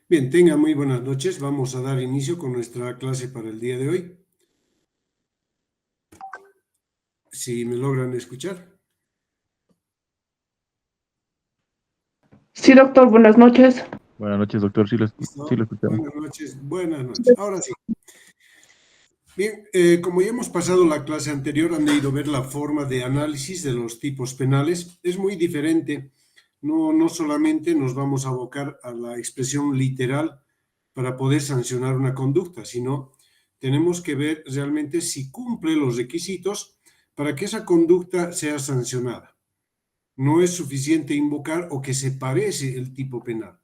Bien, tengan muy buenas noches. Vamos a dar inicio con nuestra clase para el día de hoy. Si me logran escuchar. Sí, doctor, buenas noches. Buenas noches, doctor. Sí lo ¿Listo? escuchamos. Buenas noches, buenas noches. Ahora sí. Bien, como ya hemos pasado la clase anterior, han debido ver la forma de análisis de los tipos penales. Es muy diferente. No solamente nos vamos a abocar a la expresión literal para poder sancionar una conducta, sino tenemos que ver realmente si cumple los requisitos para que esa conducta sea sancionada. No es suficiente invocar o que se parece el tipo penal.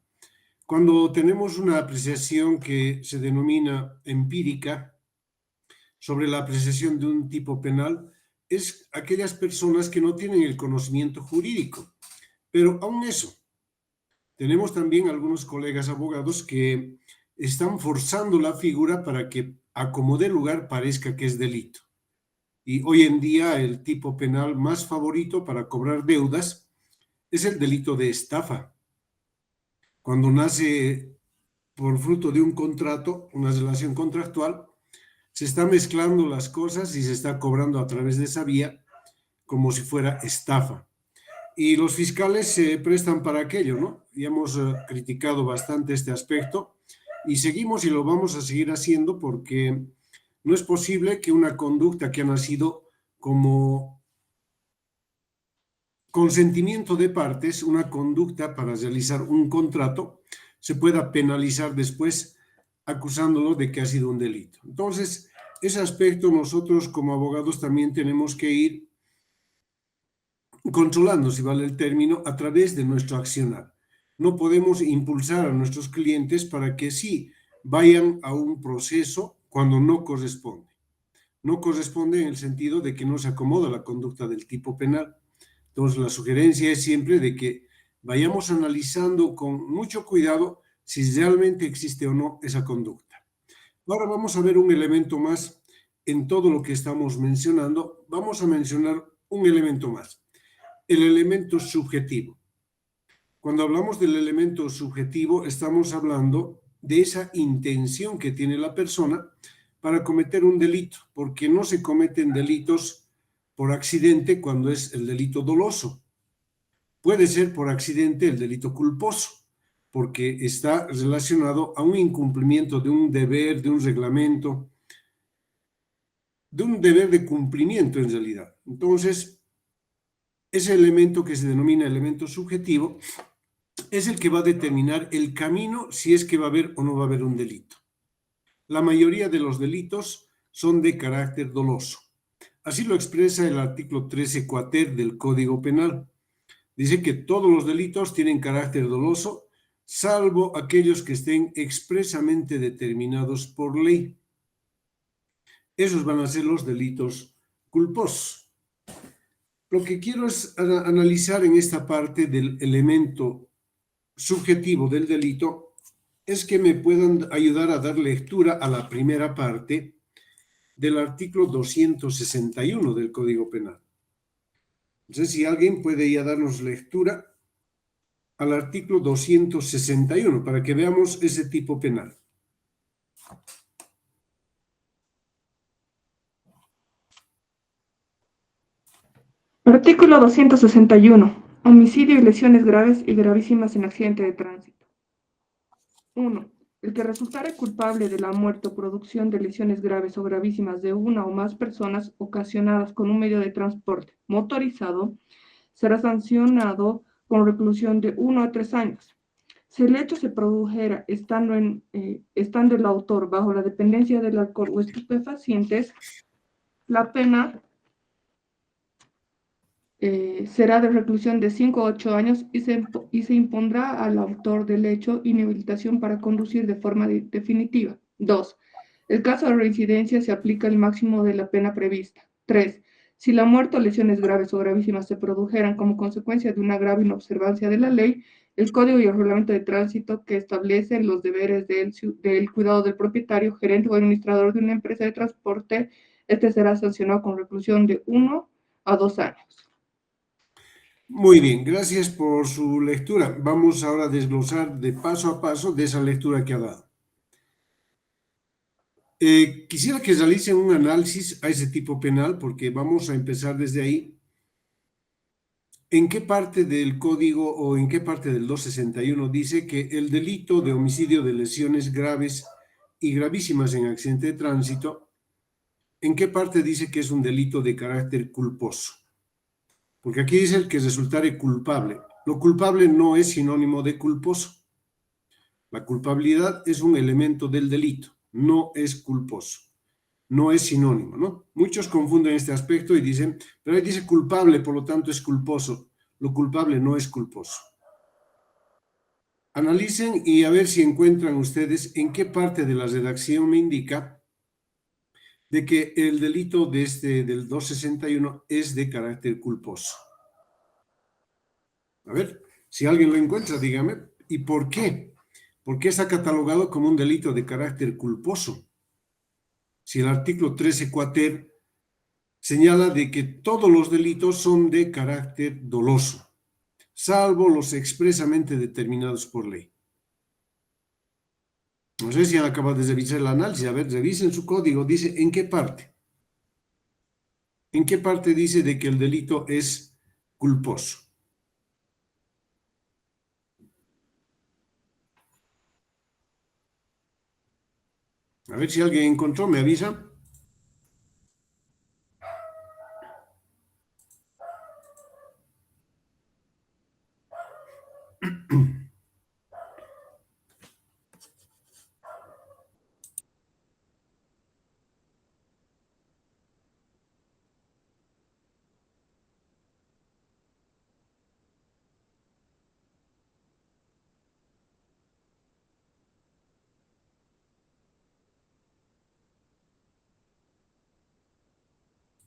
Cuando tenemos una apreciación que se denomina empírica sobre la apreciación de un tipo penal, es aquellas personas que no tienen el conocimiento jurídico. Pero aún eso, tenemos también algunos colegas abogados que están forzando la figura para que a como dé lugar parezca que es delito. Y hoy en día el tipo penal más favorito para cobrar deudas es el delito de estafa. Cuando nace por fruto de un contrato, una relación contractual, se está mezclando las cosas y se está cobrando a través de esa vía como si fuera estafa. Y los fiscales se prestan para aquello, ¿no? Y hemos criticado bastante este aspecto y seguimos y lo vamos a seguir haciendo porque no es posible que una conducta que ha nacido como consentimiento de partes, una conducta para realizar un contrato, se pueda penalizar después acusándolo de que ha sido un delito. Entonces, ese aspecto nosotros como abogados también tenemos que ir controlando, si vale el término, a través de nuestro accionar. No podemos impulsar a nuestros clientes para que sí vayan a un proceso cuando no corresponde. No corresponde en el sentido de que no se acomoda la conducta del tipo penal. Entonces, la sugerencia es siempre de que vayamos analizando con mucho cuidado si realmente existe o no esa conducta. Ahora vamos a ver un elemento más en todo lo que estamos mencionando. Vamos a mencionar un elemento más, el elemento subjetivo. Cuando hablamos del elemento subjetivo, estamos hablando de esa intención que tiene la persona para cometer un delito, porque no se cometen delitos por accidente cuando es el delito doloso. Puede ser por accidente el delito culposo, porque está relacionado a un incumplimiento de un deber, de un reglamento, de un deber de cumplimiento en realidad. Entonces, ese elemento que se denomina elemento subjetivo es el que va a determinar el camino si es que va a haber o no va a haber un delito. La mayoría de los delitos son de carácter doloso. Así lo expresa el artículo 13 cuater del Código Penal. Dice que todos los delitos tienen carácter doloso, salvo aquellos que estén expresamente determinados por ley. Esos van a ser los delitos culposos. Lo que quiero es analizar en esta parte del elemento subjetivo del delito es que me puedan ayudar a dar lectura a la primera parte del artículo 261 del Código Penal. No sé si alguien puede ya darnos lectura al artículo 261 para que veamos ese tipo penal. Artículo 261. Homicidio y lesiones graves y gravísimas en accidente de tránsito. 1. El que resultare culpable de la muerte o producción de lesiones graves o gravísimas de una o más personas ocasionadas con un medio de transporte motorizado será sancionado con reclusión de 1 a 3 años. Si el hecho se produjera estando el autor bajo la dependencia del alcohol o estupefacientes, la pena será de reclusión de 5 a 8 años y se impondrá al autor del hecho inhabilitación para conducir de forma definitiva. 2. El caso de reincidencia se aplica el máximo de la pena prevista. 3. Si la muerte o lesiones graves o gravísimas se produjeran como consecuencia de una grave inobservancia de la ley, el Código y el Reglamento de Tránsito que establecen los deberes del cuidado del propietario, gerente o administrador de una empresa de transporte, este será sancionado con reclusión de 1 a 2 años. Muy bien, gracias por su lectura. Vamos ahora a desglosar de paso a paso de esa lectura que ha dado. Quisiera que realicen un análisis a ese tipo penal porque vamos a empezar desde ahí. ¿En qué parte del código o en qué parte del 261 dice que el delito de homicidio de lesiones graves y gravísimas en accidente de tránsito, en qué parte dice que es un delito de carácter culposo? Porque aquí dice el que resultare culpable. Lo culpable no es sinónimo de culposo. La culpabilidad es un elemento del delito, no es culposo, no es sinónimo, ¿no? Muchos confunden este aspecto y dicen, pero ahí dice culpable, por lo tanto es culposo. Lo culpable no es culposo. Analicen y a ver si encuentran ustedes en qué parte de la redacción me indica de que el delito del 261 es de carácter culposo. A ver, si alguien lo encuentra, dígame. ¿Y por qué? ¿Por qué está catalogado como un delito de carácter culposo? Si el artículo 13 quater señala de que todos los delitos son de carácter doloso, salvo los expresamente determinados por ley. No sé si han acabado de revisar el análisis. A ver, revisen su código. Dice, ¿en qué parte? ¿En qué parte dice de que el delito es culposo? A ver si alguien encontró, me avisa.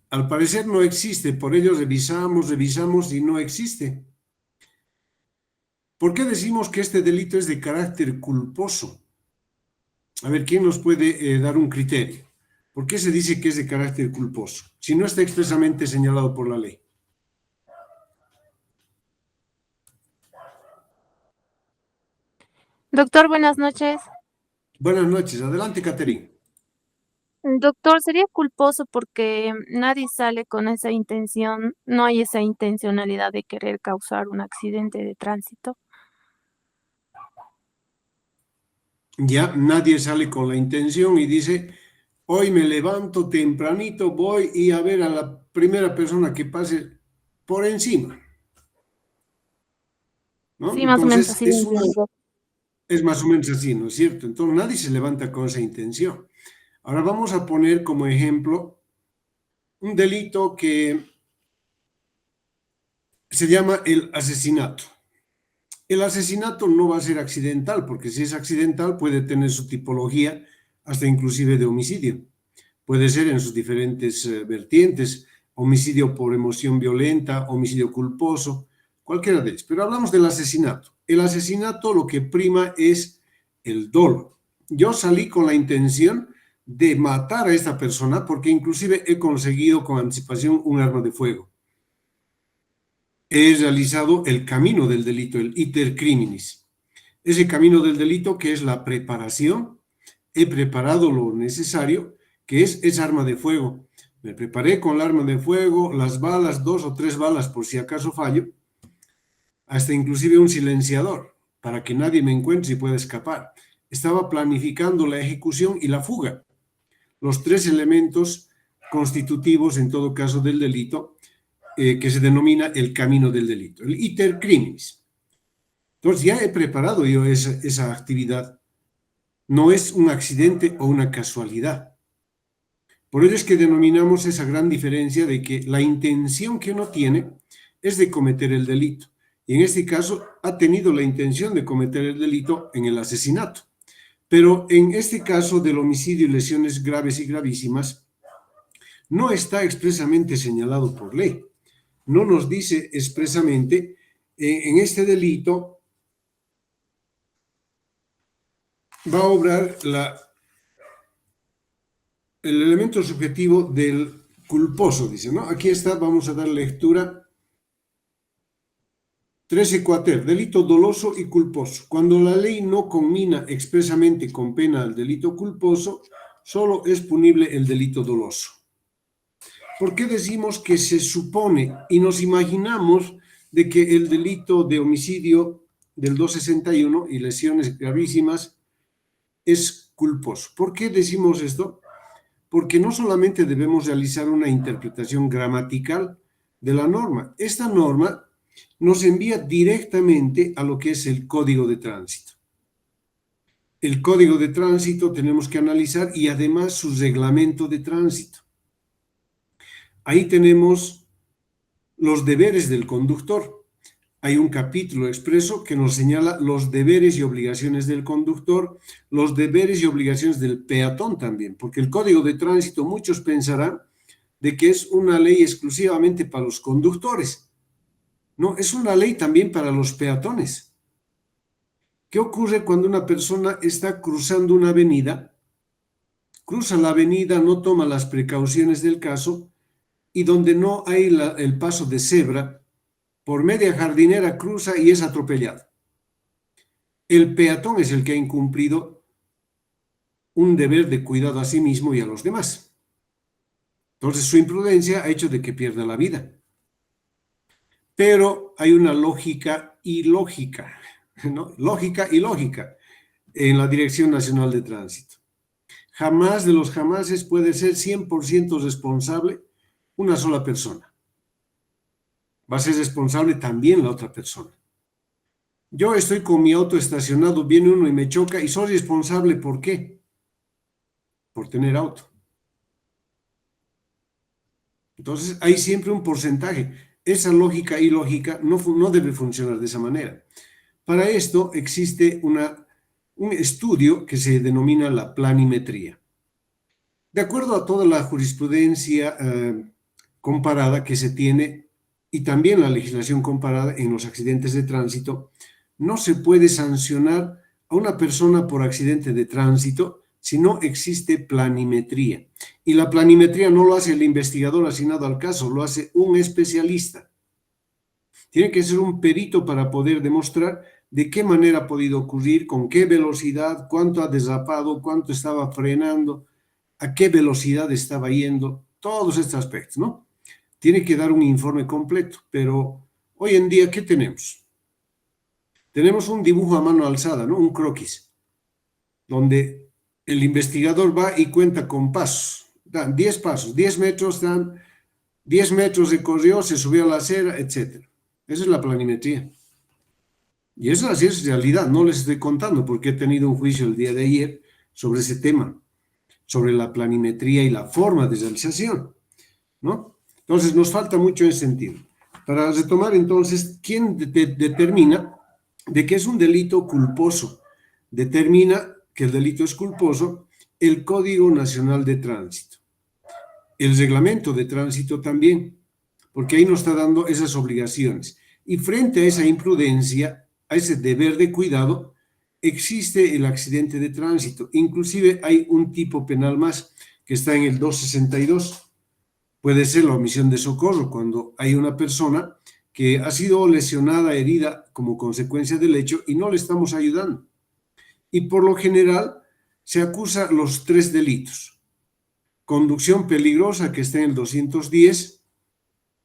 Al parecer no existe, por ello revisamos y no existe. ¿Por qué decimos que este delito es de carácter culposo? A ver, ¿quién nos puede dar un criterio? ¿Por qué se dice que es de carácter culposo? Si no está expresamente señalado por la ley. Doctor, buenas noches. Buenas noches, adelante, Caterín. Doctor, sería culposo porque nadie sale con esa intención, no hay esa intencionalidad de querer causar un accidente de tránsito. Ya nadie sale con la intención y dice, hoy me levanto tempranito, voy y a ver a la primera persona que pase por encima, ¿no? Sí, más o menos Entonces, así lo entiendo. es más o menos así, ¿no es cierto? Entonces, nadie se levanta con esa intención. Ahora vamos a poner como ejemplo un delito que se llama el asesinato. El asesinato no va a ser accidental, porque si es accidental puede tener su tipología hasta inclusive de homicidio. Puede ser en sus diferentes vertientes, homicidio por emoción violenta, homicidio culposo, cualquiera de ellos. Pero hablamos del asesinato. El asesinato lo que prima es el dolo. Yo salí con la intención de matar a esta persona porque inclusive he conseguido con anticipación un arma de fuego. He realizado el camino del delito, el iter criminis. Ese camino del delito que es la preparación, he preparado lo necesario, que es esa arma de fuego. Me preparé con el arma de fuego, las balas, 2 o 3 balas por si acaso fallo, hasta inclusive un silenciador, para que nadie me encuentre y pueda escapar. Estaba planificando la ejecución y la fuga, los 3 elementos constitutivos, en todo caso, del delito, que se denomina el camino del delito, el iter criminis. Entonces ya he preparado yo esa actividad. No es un accidente o una casualidad. Por ello es que denominamos esa gran diferencia de que la intención que uno tiene es de cometer el delito. Y en este caso ha tenido la intención de cometer el delito en el asesinato. Pero en este caso del homicidio y lesiones graves y gravísimas, no está expresamente señalado por ley. No nos dice expresamente en este delito va a obrar el elemento subjetivo del culposo, dice, ¿no? Aquí está, vamos a dar lectura 13 quater, delito doloso y culposo. Cuando la ley no conmina expresamente con pena al delito culposo, solo es punible el delito doloso. ¿Por qué decimos que se supone y nos imaginamos de que el delito de homicidio del 261 y lesiones gravísimas es culposo? ¿Por qué decimos esto? Porque no solamente debemos realizar una interpretación gramatical de la norma. Esta norma nos envía directamente a lo que es el Código de Tránsito. El Código de Tránsito tenemos que analizar y además su reglamento de tránsito. Ahí tenemos los deberes del conductor. Hay un capítulo expreso que nos señala los deberes y obligaciones del conductor, los deberes y obligaciones del peatón también, porque el Código de Tránsito, muchos pensarán de que es una ley exclusivamente para los conductores. No, es una ley también para los peatones. ¿Qué ocurre cuando una persona está cruzando una avenida? Cruza la avenida, no toma las precauciones del caso y donde no hay el paso de cebra, por media jardinera cruza y es atropellado. El peatón es el que ha incumplido un deber de cuidado a sí mismo y a los demás. Entonces su imprudencia ha hecho de que pierda la vida. Pero hay una lógica ilógica, ¿no? Lógica y lógica en la Dirección Nacional de Tránsito. Jamás de los jamases puede ser 100% responsable una sola persona. Va a ser responsable también la otra persona. Yo estoy con mi auto estacionado, viene uno y me choca y soy responsable, ¿por qué? Por tener auto. Entonces hay siempre un porcentaje. Esa lógica ilógica no debe funcionar de esa manera. Para esto existe un estudio que se denomina la planimetría. De acuerdo a toda la jurisprudencia comparada que se tiene y también la legislación comparada en los accidentes de tránsito, no se puede sancionar a una persona por accidente de tránsito si no existe planimetría. Y la planimetría no lo hace el investigador asignado al caso, lo hace un especialista. Tiene que ser un perito para poder demostrar de qué manera ha podido ocurrir, con qué velocidad, cuánto ha derrapado, cuánto estaba frenando, a qué velocidad estaba yendo, todos estos aspectos, ¿no? Tiene que dar un informe completo, pero hoy en día, ¿qué tenemos? Tenemos un dibujo a mano alzada, ¿no? Un croquis, donde el investigador va y cuenta con pasos, dan 10 pasos, 10 metros, dan 10 metros recorrió, se subió a la acera, etc. Esa es la planimetría. Y eso así es realidad, no les estoy contando porque he tenido un juicio el día de ayer sobre ese tema, sobre la planimetría y la forma de realización, ¿no? Entonces nos falta mucho en ese sentido. Para retomar entonces, ¿quién determina de que es un delito culposo? Determina que el delito es culposo el Código Nacional de Tránsito. El reglamento de tránsito también, porque ahí nos está dando esas obligaciones. Y frente a esa imprudencia, a ese deber de cuidado, existe el accidente de tránsito. Inclusive hay un tipo penal más que está en el 262. Puede ser la omisión de socorro, cuando hay una persona que ha sido lesionada, herida como consecuencia del hecho y no le estamos ayudando. Y por lo general se acusa los 3 delitos. Conducción peligrosa, que está en el 210,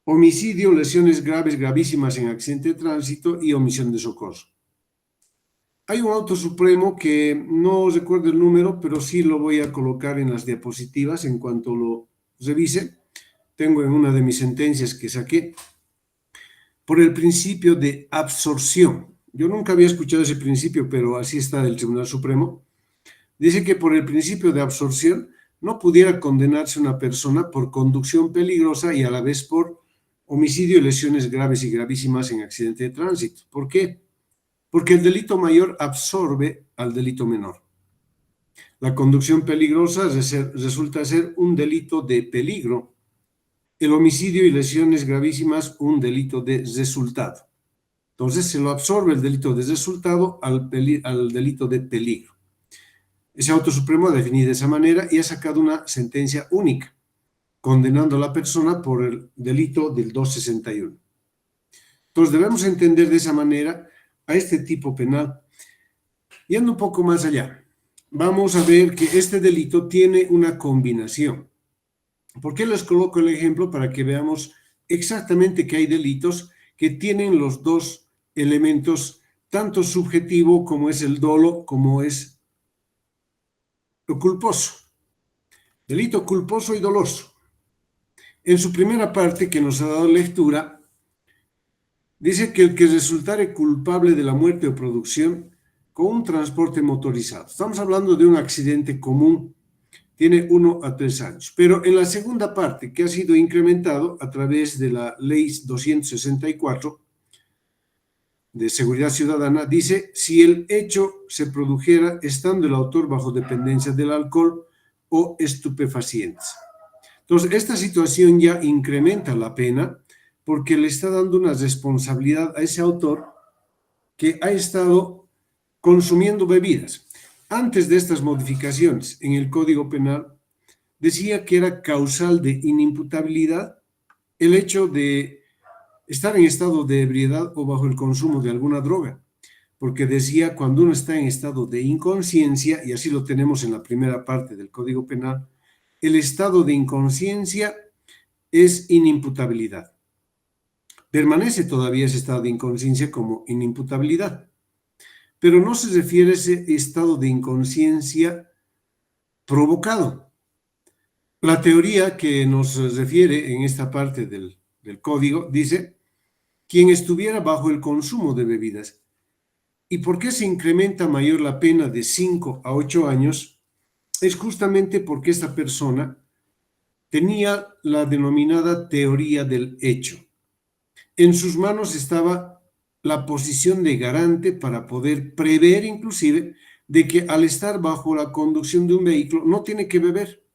homicidio, lesiones graves, gravísimas en accidente de tránsito y omisión de socorro. Hay un auto supremo que no recuerdo el número, pero sí lo voy a colocar en las diapositivas en cuanto lo revise. Tengo en una de mis sentencias que saqué, por el principio de absorción. Yo nunca había escuchado ese principio, pero así está del Tribunal Supremo. Dice que por el principio de absorción no pudiera condenarse una persona por conducción peligrosa y a la vez por homicidio y lesiones graves y gravísimas en accidente de tránsito. ¿Por qué? Porque el delito mayor absorbe al delito menor. La conducción peligrosa resulta ser un delito de peligro. El homicidio y lesiones gravísimas, un delito de resultado. Entonces se lo absorbe el delito de resultado al delito de peligro. Ese auto supremo ha definido de esa manera y ha sacado una sentencia única, condenando a la persona por el delito del 261. Entonces debemos entender de esa manera a este tipo penal. Yendo un poco más allá, vamos a ver que este delito tiene una combinación. ¿Por qué les coloco el ejemplo? Para que veamos exactamente que hay delitos que tienen los dos elementos, tanto subjetivo como es el dolo, como es lo culposo. Delito culposo y doloso. En su primera parte, que nos ha dado lectura, dice que el que resultare culpable de la muerte o producción con un transporte motorizado. Estamos hablando de un accidente común, tiene 1 a 3 años. Pero en la segunda parte, que ha sido incrementado a través de la Ley 264 de Seguridad Ciudadana, dice, si el hecho se produjera estando el autor bajo dependencia del alcohol o estupefacientes. Entonces, esta situación ya incrementa la pena porque le está dando una responsabilidad a ese autor que ha estado consumiendo bebidas. Antes de estas modificaciones en el Código Penal, decía que era causal de inimputabilidad el hecho de estar en estado de ebriedad o bajo el consumo de alguna droga, porque decía cuando uno está en estado de inconsciencia, y así lo tenemos en la primera parte del Código Penal, el estado de inconsciencia es inimputabilidad. Permanece todavía ese estado de inconsciencia como inimputabilidad, pero no se refiere a ese estado de inconsciencia provocado. La teoría que nos refiere en esta parte del código dice, quien estuviera bajo el consumo de bebidas. ¿Y por qué se incrementa mayor la pena de 5 a 8 años? Es justamente porque esta persona tenía la denominada teoría del hecho. En sus manos estaba la posición de garante para poder prever inclusive de que al estar bajo la conducción de un vehículo no tiene que beber.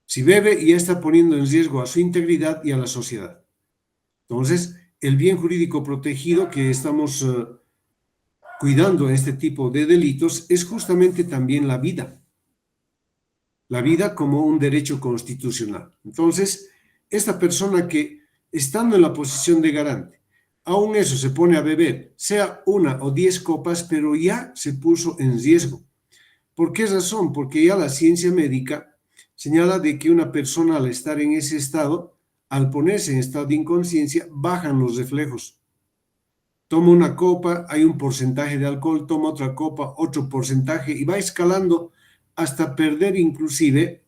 Si bebe, ya está poniendo en riesgo a su integridad y a la sociedad. Entonces, el bien jurídico protegido que estamos cuidando en este tipo de delitos es justamente también la vida como un derecho constitucional. Entonces, esta persona que estando en la posición de garante, aún eso se pone a beber, sea 1 o 10 copas, pero ya se puso en riesgo. ¿Por qué razón? Porque ya la ciencia médica señala de que una persona al estar en ese estado, al ponerse en estado de inconsciencia, bajan los reflejos. Toma una copa, hay un porcentaje de alcohol, toma otra copa, otro porcentaje, y va escalando hasta perder inclusive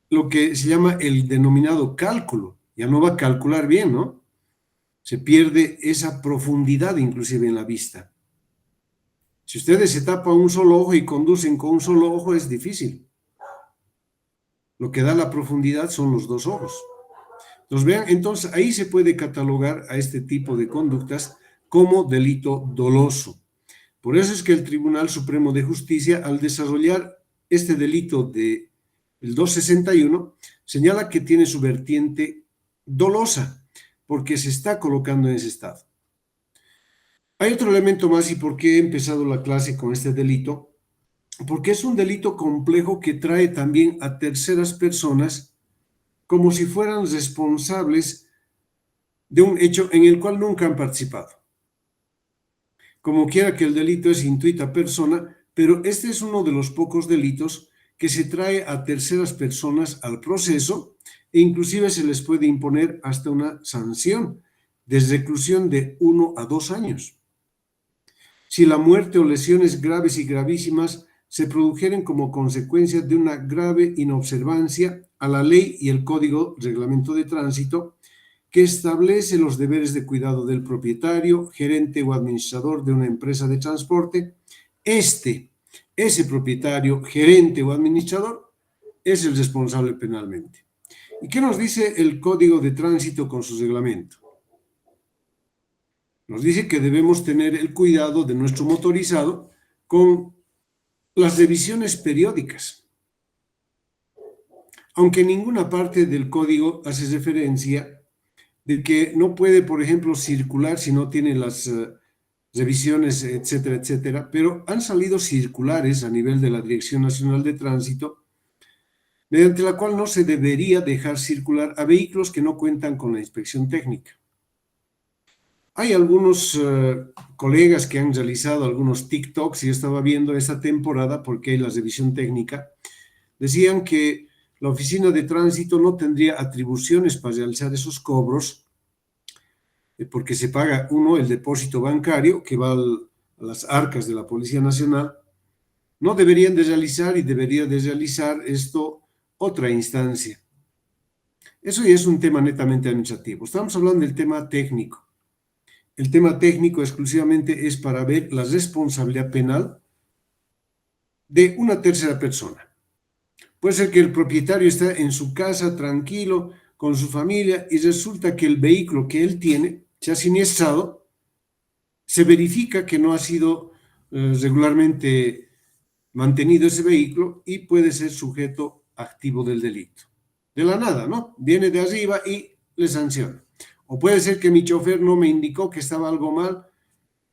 lo que se llama el denominado cálculo. Ya no va a calcular bien, ¿no? Se pierde esa profundidad inclusive en la vista. Si ustedes se tapan un solo ojo y conducen con un solo ojo es difícil. Lo que da la profundidad son los 2 ojos. Entonces, vean, entonces ahí se puede catalogar a este tipo de conductas como delito doloso. Por eso es que el Tribunal Supremo de Justicia, al desarrollar este delito del 261, señala que tiene su vertiente dolosa, porque se está colocando en ese estado. Hay otro elemento más, y por qué he empezado la clase con este delito, porque es un delito complejo que trae también a terceras personas como si fueran responsables de un hecho en el cual nunca han participado. Como quiera que el delito es intuita persona, pero este es uno de los pocos delitos que se trae a terceras personas al proceso e inclusive se les puede imponer hasta una sanción de reclusión de 1 a 2 años. Si la muerte o lesiones graves y gravísimas se produjeren como consecuencia de una grave inobservancia a la ley y el Código Reglamento de Tránsito que establece los deberes de cuidado del propietario, gerente o administrador de una empresa de transporte, ese propietario, gerente o administrador es el responsable penalmente. ¿Y qué nos dice el Código de Tránsito con su reglamento? Nos dice que debemos tener el cuidado de nuestro motorizado con las revisiones periódicas. Aunque en ninguna parte del código hace referencia de que no puede, por ejemplo, circular si no tiene las revisiones, etcétera, etcétera, pero han salido circulares a nivel de la Dirección Nacional de Tránsito mediante la cual no se debería dejar circular a vehículos que no cuentan con la inspección técnica. Hay algunos colegas que han realizado algunos TikToks, y yo estaba viendo esta temporada porque hay la revisión técnica, decían que la oficina de tránsito no tendría atribuciones para realizar esos cobros, porque se paga el depósito bancario que va a las arcas de la Policía Nacional. No deberían de realizar y debería de realizar esto otra instancia. Eso ya es un tema netamente administrativo. Estamos hablando del tema técnico. El tema técnico exclusivamente es para ver la responsabilidad penal de una tercera persona. Puede ser que el propietario está en su casa tranquilo con su familia y resulta que el vehículo que él tiene se ha siniestrado, se verifica que no ha sido regularmente mantenido ese vehículo y puede ser sujeto activo del delito. De la nada, ¿no? Viene de arriba y le sanciona. O puede ser que mi chofer no me indicó que estaba algo mal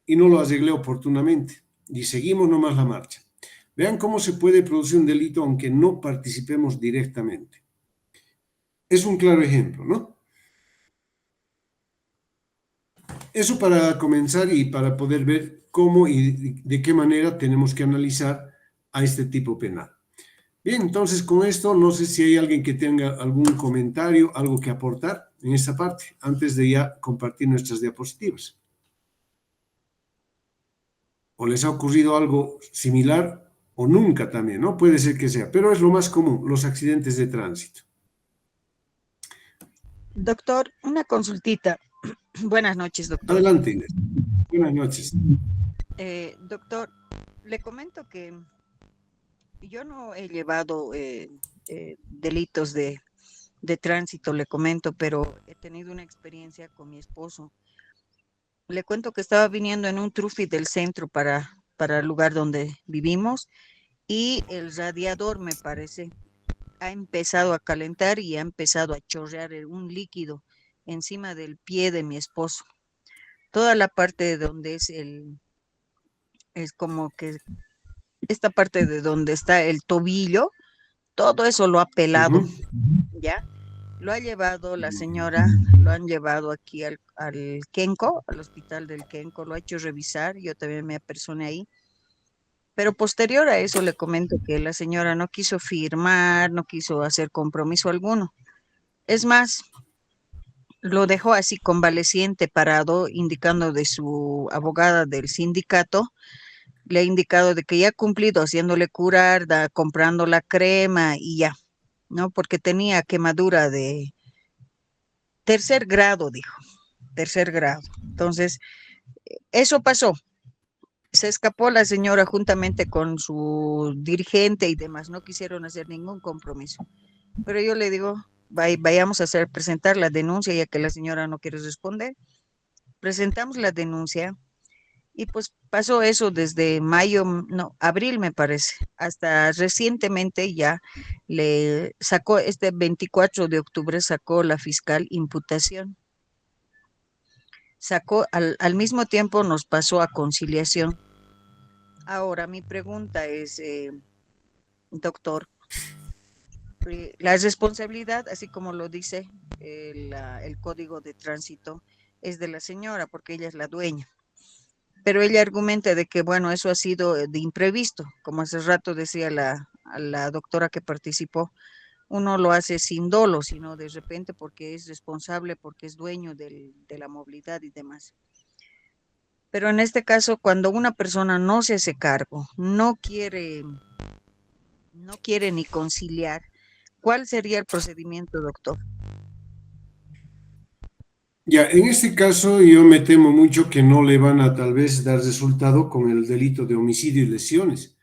y no lo arreglé oportunamente y seguimos nomás la marcha. Vean cómo se puede producir un delito aunque no participemos directamente. Es un claro ejemplo, ¿no? Eso para comenzar y para poder ver cómo y de qué manera tenemos que analizar a este tipo penal. Bien, entonces con esto no sé si hay alguien que tenga algún comentario, algo que aportar en esta parte, antes de ya compartir nuestras diapositivas. ¿O les ha ocurrido algo similar o nunca también, ¿no? Puede ser que sea, pero es lo más común, los accidentes de tránsito. Doctor, una consultita. Buenas noches, doctor. Adelante, Inés. Buenas noches. Doctor, le comento que yo no he llevado delitos de tránsito, le comento, pero he tenido una experiencia con mi esposo. Le cuento que estaba viniendo en un trufi del centro para el lugar donde vivimos y el radiador, me parece, ha empezado a calentar y ha empezado a chorrear un líquido encima del pie de mi esposo. Toda la parte de donde es como que esta parte de donde está el tobillo, todo eso lo ha pelado, ¿ya? Lo ha llevado la señora, lo han llevado aquí al Kenco, al hospital del Kenco, lo ha hecho revisar, yo también me apersoné ahí. Pero posterior a eso le comento que la señora no quiso firmar, no quiso hacer compromiso alguno. Es más, lo dejó así convaleciente, parado, indicando de su abogada del sindicato, le ha indicado de que ya ha cumplido haciéndole curar, comprando la crema y ya, ¿no? Porque tenía quemadura de tercer grado, dijo, tercer grado. Entonces, eso pasó. Se escapó la señora juntamente con su dirigente y demás, no quisieron hacer ningún compromiso. Pero yo le digo, vayamos a presentar la denuncia, ya que la señora no quiere responder. Presentamos la denuncia y pues pasó eso desde mayo, no, abril me parece, hasta recientemente ya le sacó, este 24 de octubre sacó la fiscal imputación. Sacó, al mismo tiempo nos pasó a conciliación. Ahora, mi pregunta es, doctor, la responsabilidad, así como lo dice el Código de Tránsito, es de la señora, porque ella es la dueña. Pero ella argumenta de que, bueno, eso ha sido de imprevisto, como hace rato decía la doctora que participó, uno lo hace sin dolo, sino de repente porque es responsable, porque es dueño de la movilidad y demás. Pero en este caso, cuando una persona no se hace cargo, no quiere ni conciliar, ¿cuál sería el procedimiento, doctor? Ya, en este caso yo me temo mucho que no le van a tal vez dar resultado con el delito de homicidio y lesiones.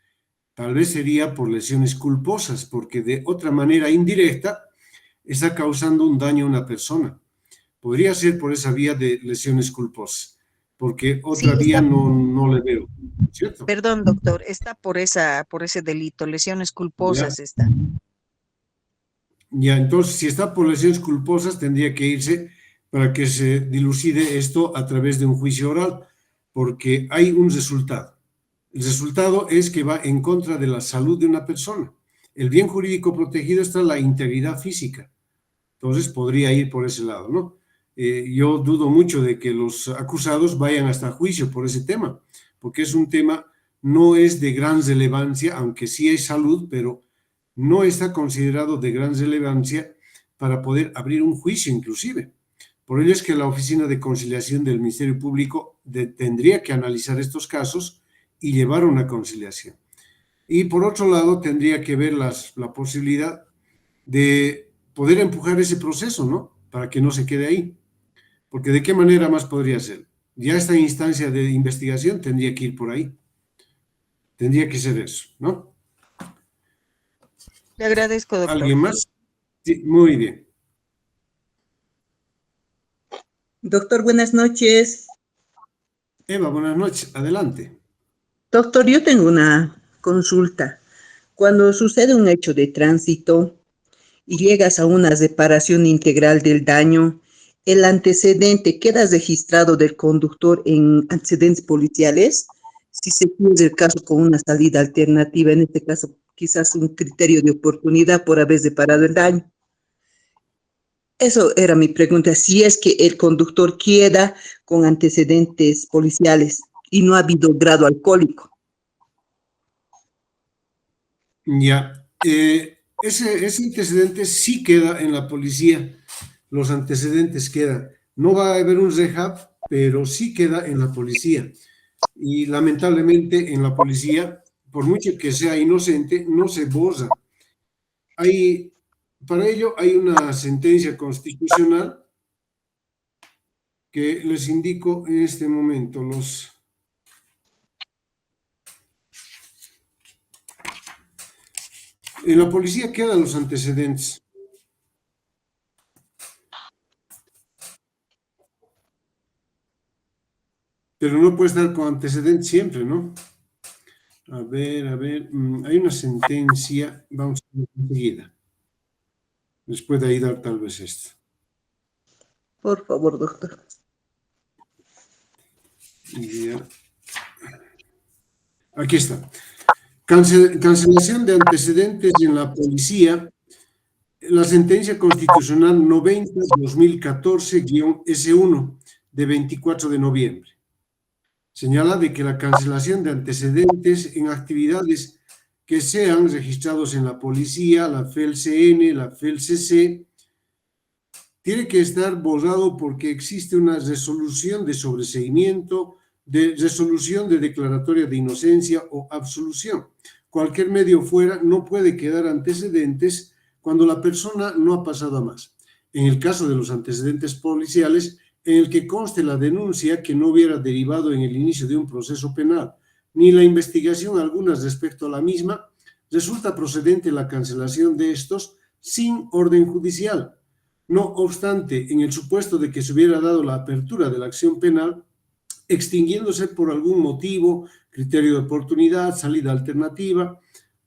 Tal vez sería por lesiones culposas, porque de otra manera indirecta está causando un daño a una persona. Podría ser por esa vía de lesiones culposas, porque otra vía no le veo, ¿cierto? Perdón, doctor, está por ese delito, lesiones culposas está. Ya, entonces, si está por lesiones culposas, tendría que irse para que se dilucide esto a través de un juicio oral, porque hay un resultado. El resultado es que va en contra de la salud de una persona el bien jurídico protegido está la integridad física. Entonces podría ir por ese lado, ¿no? Yo dudo mucho de que los acusados vayan hasta juicio por ese tema, porque es un tema, no es de gran relevancia, aunque sí hay salud, pero no está considerado de gran relevancia para poder abrir un juicio inclusive. Por ello es que la Oficina de Conciliación del Ministerio Público tendría que analizar estos casos y llevar una conciliación. Y por otro lado, tendría que ver la posibilidad de poder empujar ese proceso, ¿no? Para que no se quede ahí. Porque ¿de qué manera más podría ser? Ya esta instancia de investigación tendría que ir por ahí. Tendría que ser eso, ¿no? Le agradezco, doctor. ¿Alguien más? Sí, muy bien. Doctor, buenas noches. Eva, buenas noches. Adelante. Doctor, yo tengo una consulta. Cuando sucede un hecho de tránsito y llegas a una reparación integral del daño, ¿el antecedente queda registrado del conductor en antecedentes policiales? Si se pierde el caso con una salida alternativa, en este caso quizás un criterio de oportunidad por haber reparado el daño. Eso era mi pregunta, si es que el conductor queda con antecedentes policiales y no ha habido grado alcohólico. Ya. Ese antecedente sí queda en la policía. Los antecedentes quedan. No va a haber un rehab, pero sí queda en la policía. Y lamentablemente en la policía, por mucho que sea inocente, no se borra. Para ello hay una sentencia constitucional que les indico en este momento. En la policía quedan los antecedentes. Pero no puede estar con antecedentes siempre, ¿no? A ver, hay una sentencia, vamos a ver enseguida. Les puede ayudar tal vez esto. Por favor, doctor. Ya. Aquí está. Cancelación de antecedentes en la policía. La sentencia constitucional 90-2014-S1 de 24 de noviembre. Señala de que la cancelación de antecedentes en actividades que sean registrados en la policía, la FELCN, la FELCC, tiene que estar borrado porque existe una resolución de sobreseimiento, de resolución de declaratoria de inocencia o absolución. Cualquier medio fuera no puede quedar antecedentes cuando la persona no ha pasado a más. En el caso de los antecedentes policiales, en el que conste la denuncia que no hubiera derivado en el inicio de un proceso penal, ni la investigación alguna respecto a la misma, resulta procedente la cancelación de estos sin orden judicial. No obstante, en el supuesto de que se hubiera dado la apertura de la acción penal, extinguiéndose por algún motivo, criterio de oportunidad, salida alternativa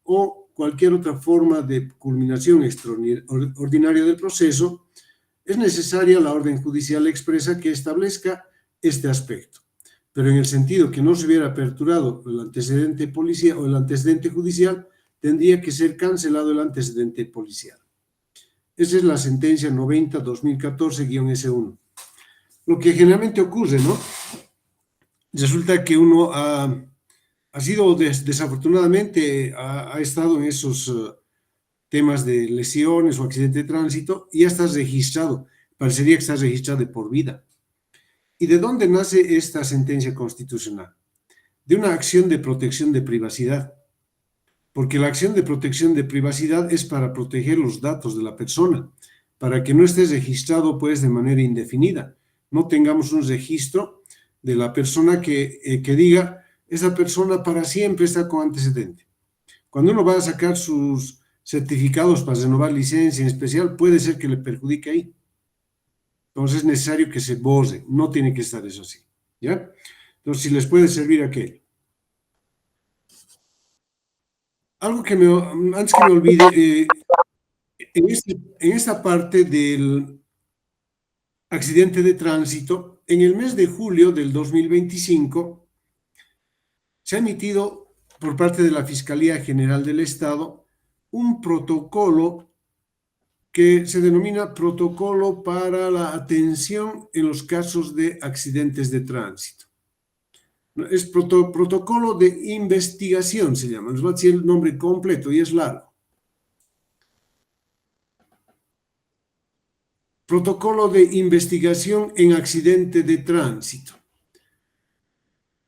o cualquier otra forma de culminación extraordinaria del proceso, es necesaria la orden judicial expresa que establezca este aspecto. Pero en el sentido que no se hubiera aperturado el antecedente policial o el antecedente judicial, tendría que ser cancelado el antecedente policial. Esa es la sentencia 90-2014-S1. Lo que generalmente ocurre, ¿no? Resulta que uno ha sido, desafortunadamente, ha estado en esos temas de lesiones o accidente de tránsito y ya estás registrado. Parecería que estás registrado de por vida. ¿Y de dónde nace esta sentencia constitucional? De una acción de protección de privacidad. Porque la acción de protección de privacidad es para proteger los datos de la persona, para que no estés registrado pues de manera indefinida. No tengamos un registro de la persona que diga, esa persona para siempre está con antecedente. Cuando uno va a sacar sus certificados para renovar licencia en especial, puede ser que le perjudique ahí. Entonces es necesario que se borre, no tiene que estar eso así, ¿ya? Entonces, si les puede servir aquello. Algo que antes que me olvide, en esta parte del accidente de tránsito, en el mes de julio del 2025, se ha emitido por parte de la Fiscalía General del Estado un protocolo que se denomina protocolo para la atención en los casos de accidentes de tránsito. Es protocolo de investigación, se llama. Les voy a decir el nombre completo y es largo. Protocolo de investigación en accidente de tránsito.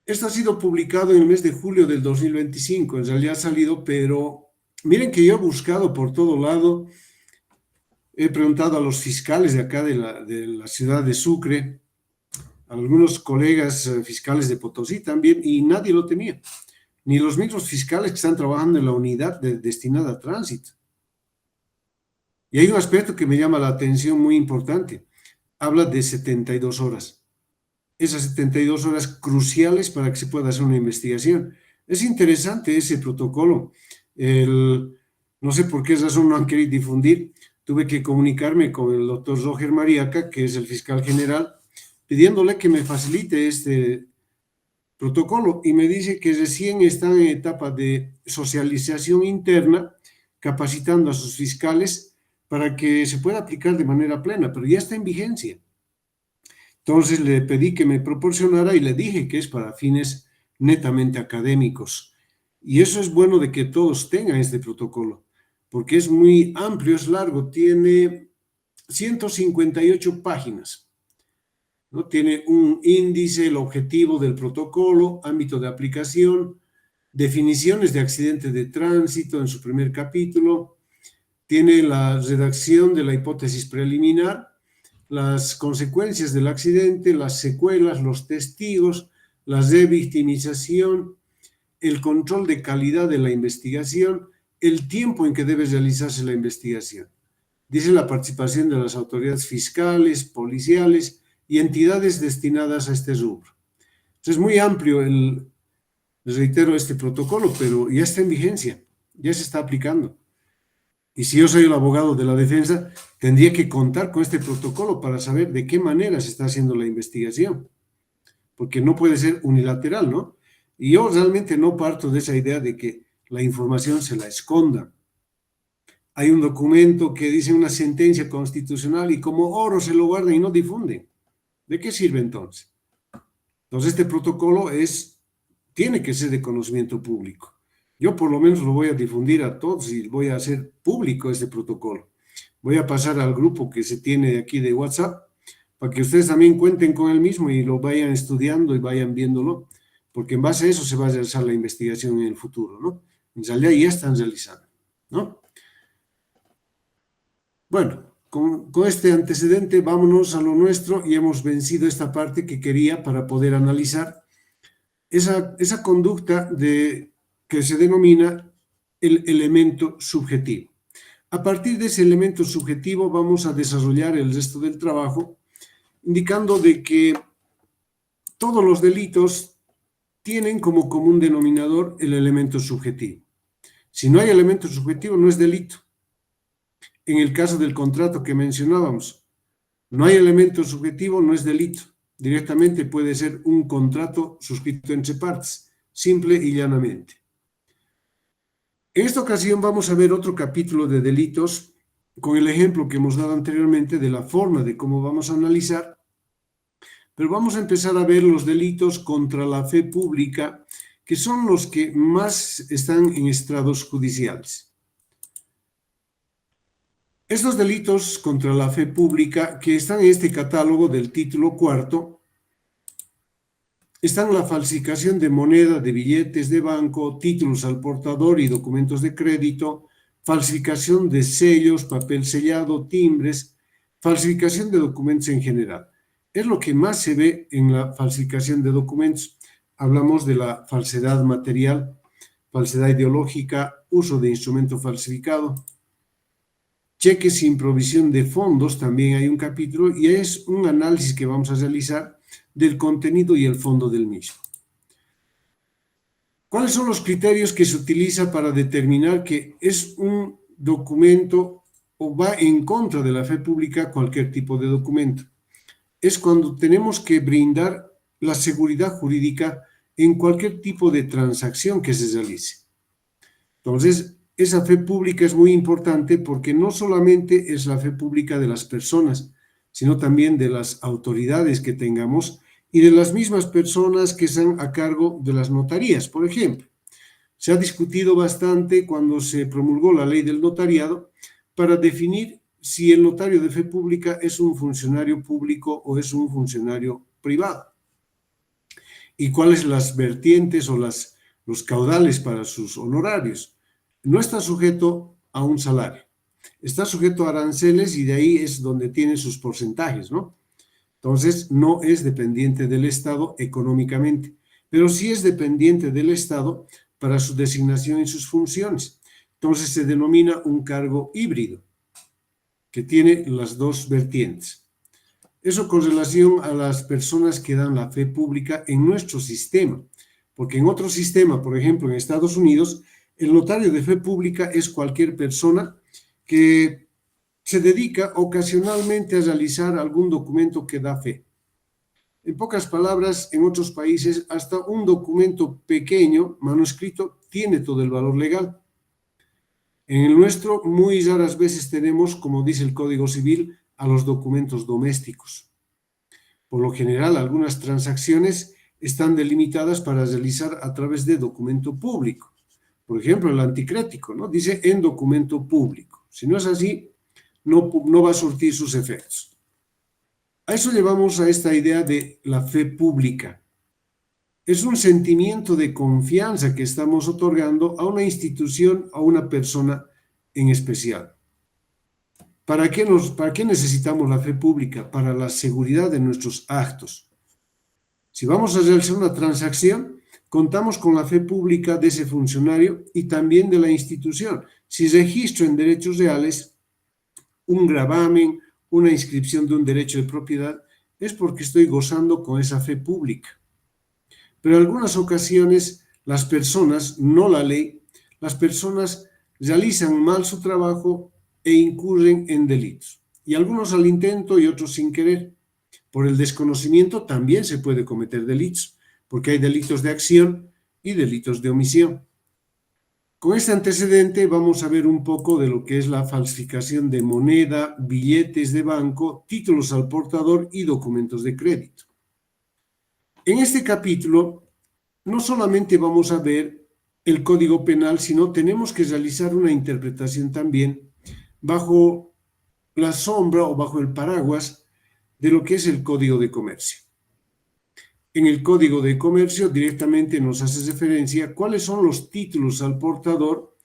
Esto ha sido publicado en el mes de julio del 2025. En realidad ha salido, pero miren que yo he buscado por todo lado. He preguntado a los fiscales de acá de la ciudad de Sucre, a algunos colegas fiscales de Potosí también, y nadie lo tenía. Ni los mismos fiscales que están trabajando en la unidad destinada a tránsito. Y hay un aspecto que me llama la atención muy importante. Habla de 72 horas. Esas 72 horas cruciales para que se pueda hacer una investigación. Es interesante ese protocolo. No sé por qué razón no han querido difundir. Tuve que comunicarme con el doctor Roger Mariaca, que es el fiscal general, pidiéndole que me facilite este protocolo. Y me dice que recién están en etapa de socialización interna, capacitando a sus fiscales para que se pueda aplicar de manera plena, pero ya está en vigencia. Entonces le pedí que me proporcionara y le dije que es para fines netamente académicos. Y eso es bueno de que todos tengan este protocolo, porque es muy amplio, es largo, tiene 158 páginas, ¿no? Tiene un índice, el objetivo del protocolo, ámbito de aplicación, definiciones de accidente de tránsito en su primer capítulo, tiene la redacción de la hipótesis preliminar, las consecuencias del accidente, las secuelas, los testigos, la revictimización, el control de calidad de la investigación, el tiempo en que debe realizarse la investigación. Dice la participación de las autoridades fiscales, policiales y entidades destinadas a este rubro. Entonces, es muy amplio, les reitero, este protocolo, pero ya está en vigencia, ya se está aplicando. Y si yo soy el abogado de la defensa, tendría que contar con este protocolo para saber de qué manera se está haciendo la investigación, porque no puede ser unilateral, ¿no? Y yo realmente no parto de esa idea de que la información se la esconda. Hay un documento que dice una sentencia constitucional y como oro se lo guardan y no difunden. ¿De qué sirve entonces? Entonces este protocolo tiene que ser de conocimiento público. Yo por lo menos lo voy a difundir a todos y voy a hacer público este protocolo. Voy a pasar al grupo que se tiene aquí de WhatsApp para que ustedes también cuenten con el mismo y lo vayan estudiando y vayan viéndolo, porque en base a eso se va a realizar la investigación en el futuro, ¿no? En realidad ya están realizando, ¿no? Bueno, con este antecedente vámonos a lo nuestro y hemos vencido esta parte que quería para poder analizar esa conducta que se denomina el elemento subjetivo. A partir de ese elemento subjetivo vamos a desarrollar el resto del trabajo, indicando de que todos los delitos tienen como común denominador el elemento subjetivo. Si no hay elemento subjetivo, no es delito. En el caso del contrato que mencionábamos, no hay elemento subjetivo, no es delito. Directamente puede ser un contrato suscrito entre partes, simple y llanamente. En esta ocasión vamos a ver otro capítulo de delitos con el ejemplo que hemos dado anteriormente de la forma de cómo vamos a analizar, pero vamos a empezar a ver los delitos contra la fe pública, que son los que más están en estrados judiciales. Estos delitos contra la fe pública que están en este catálogo del título cuarto, están la falsificación de moneda, de billetes de banco, títulos al portador y documentos de crédito, falsificación de sellos, papel sellado, timbres, falsificación de documentos en general. Es lo que más se ve en la falsificación de documentos. Hablamos de la falsedad material, falsedad ideológica, uso de instrumento falsificado, cheques sin provisión de fondos, también hay un capítulo y es un análisis que vamos a realizar del contenido y el fondo del mismo. ¿Cuáles son los criterios que se utiliza para determinar que es un documento o va en contra de la fe pública cualquier tipo de documento? Es cuando tenemos que brindar la seguridad jurídica en cualquier tipo de transacción que se realice. Entonces, esa fe pública es muy importante porque no solamente es la fe pública de las personas, sino también de las autoridades que tengamos y de las mismas personas que están a cargo de las notarías. Por ejemplo, se ha discutido bastante cuando se promulgó la ley del notariado para definir si el notario de fe pública es un funcionario público o es un funcionario privado y cuáles las vertientes o los caudales para sus honorarios. No está sujeto a un salario, está sujeto a aranceles y de ahí es donde tiene sus porcentajes, ¿no? Entonces, no es dependiente del Estado económicamente, pero sí es dependiente del Estado para su designación y sus funciones. Entonces, se denomina un cargo híbrido, que tiene las dos vertientes. Eso con relación a las personas que dan la fe pública en nuestro sistema, porque en otro sistema, por ejemplo, en Estados Unidos, el notario de fe pública es cualquier persona que se dedica ocasionalmente a realizar algún documento que da fe. En pocas palabras, en otros países, hasta un documento pequeño, manuscrito, tiene todo el valor legal. En el nuestro, muy raras veces tenemos, como dice el Código Civil, a los documentos domésticos. Por lo general, algunas transacciones están delimitadas para realizar a través de documento público. Por ejemplo, el anticrético, ¿no? Dice en documento público. Si no es así, no va a surtir sus efectos. A eso llevamos a esta idea de la fe pública. Es un sentimiento de confianza que estamos otorgando a una institución, a una persona en especial. ¿Para qué necesitamos la fe pública? Para la seguridad de nuestros actos. Si vamos a realizar una transacción, contamos con la fe pública de ese funcionario y también de la institución. Si registro en derechos reales un gravamen, una inscripción de un derecho de propiedad, es porque estoy gozando con esa fe pública. Pero en algunas ocasiones las personas, no la ley, las personas realizan mal su trabajo e incurren en delitos. Y algunos al intento y otros sin querer. Por el desconocimiento también se puede cometer delitos, porque hay delitos de acción y delitos de omisión. Con este antecedente vamos a ver un poco de lo que es la falsificación de moneda, billetes de banco, títulos al portador y documentos de crédito. En este capítulo no solamente vamos a ver el Código Penal, sino tenemos que realizar una interpretación también bajo la sombra o bajo el paraguas de lo que es el Código de Comercio. En el Código de Comercio directamente nos hace referencia a cuáles son los títulos al portador,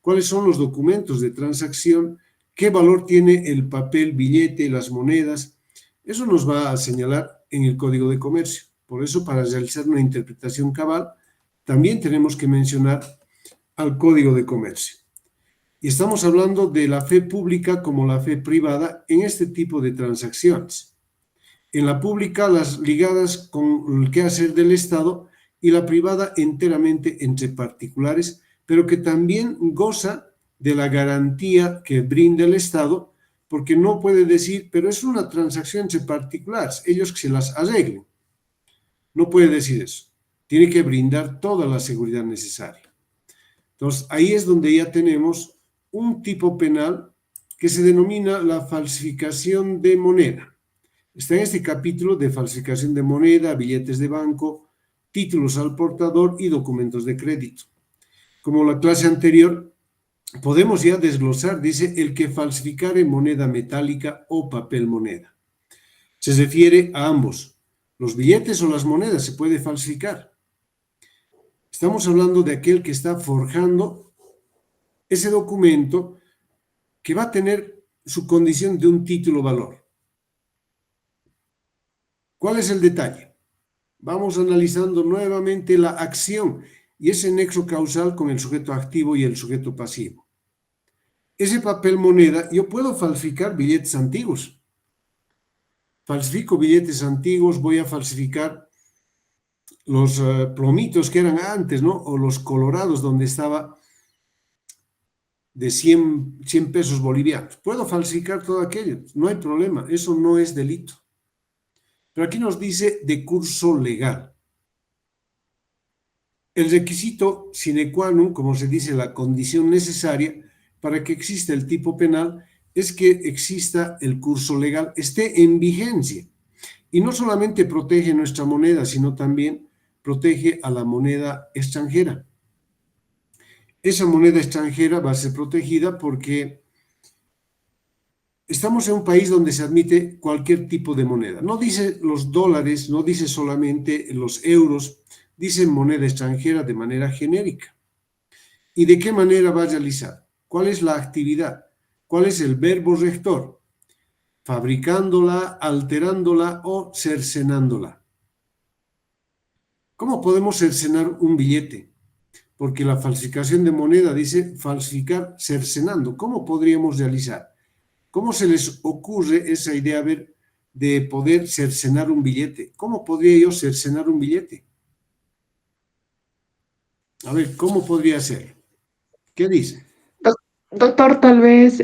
cuáles son los documentos de transacción, qué valor tiene el papel, billete, las monedas. Eso nos va a señalar en el Código de Comercio. Por eso, para realizar una interpretación cabal, también tenemos que mencionar al Código de Comercio. Y estamos hablando de la fe pública como la fe privada en este tipo de transacciones. En la pública, las ligadas con el quehacer del Estado y la privada enteramente entre particulares, pero que también goza de la garantía que brinda el Estado, porque no puede decir, pero es una transacción entre particulares, ellos que se las arreglen. No puede decir eso. Tiene que brindar toda la seguridad necesaria. Entonces, ahí es donde ya tenemos un tipo penal que se denomina la falsificación de moneda. Está en este capítulo de falsificación de moneda, billetes de banco, títulos al portador y documentos de crédito. Como la clase anterior, podemos ya desglosar, dice, el que falsificare moneda metálica o papel moneda. Se refiere a ambos. Los billetes o las monedas se puede falsificar. Estamos hablando de aquel que está forjando ese documento que va a tener su condición de un título valor. ¿Cuál es el detalle? Vamos analizando nuevamente la acción y ese nexo causal con el sujeto activo y el sujeto pasivo. Ese papel moneda, yo puedo falsificar billetes antiguos. Falsifico billetes antiguos, voy a falsificar los plomitos que eran antes, ¿no? O los colorados donde estaba de 100 pesos bolivianos. Puedo falsificar todo aquello, no hay problema, eso no es delito. Pero aquí nos dice de curso legal. El requisito sine qua non, como se dice, la condición necesaria para que exista el tipo penal es que exista el curso legal, esté en vigencia. Y no solamente protege nuestra moneda, sino también protege a la moneda extranjera. Esa moneda extranjera va a ser protegida porque estamos en un país donde se admite cualquier tipo de moneda. No dice los dólares, no dice solamente los euros, dice moneda extranjera de manera genérica. ¿Y de qué manera va a realizar? ¿Cuál es la actividad? ¿Cuál es el verbo rector? Fabricándola, alterándola o cercenándola. ¿Cómo podemos cercenar un billete? Porque la falsificación de moneda dice falsificar cercenando. ¿Cómo podríamos realizar? ¿Cómo se les ocurre esa idea de poder cercenar un billete? ¿Cómo podría yo cercenar un billete? A ver, ¿cómo podría ser? ¿Qué dice? Doctor, tal vez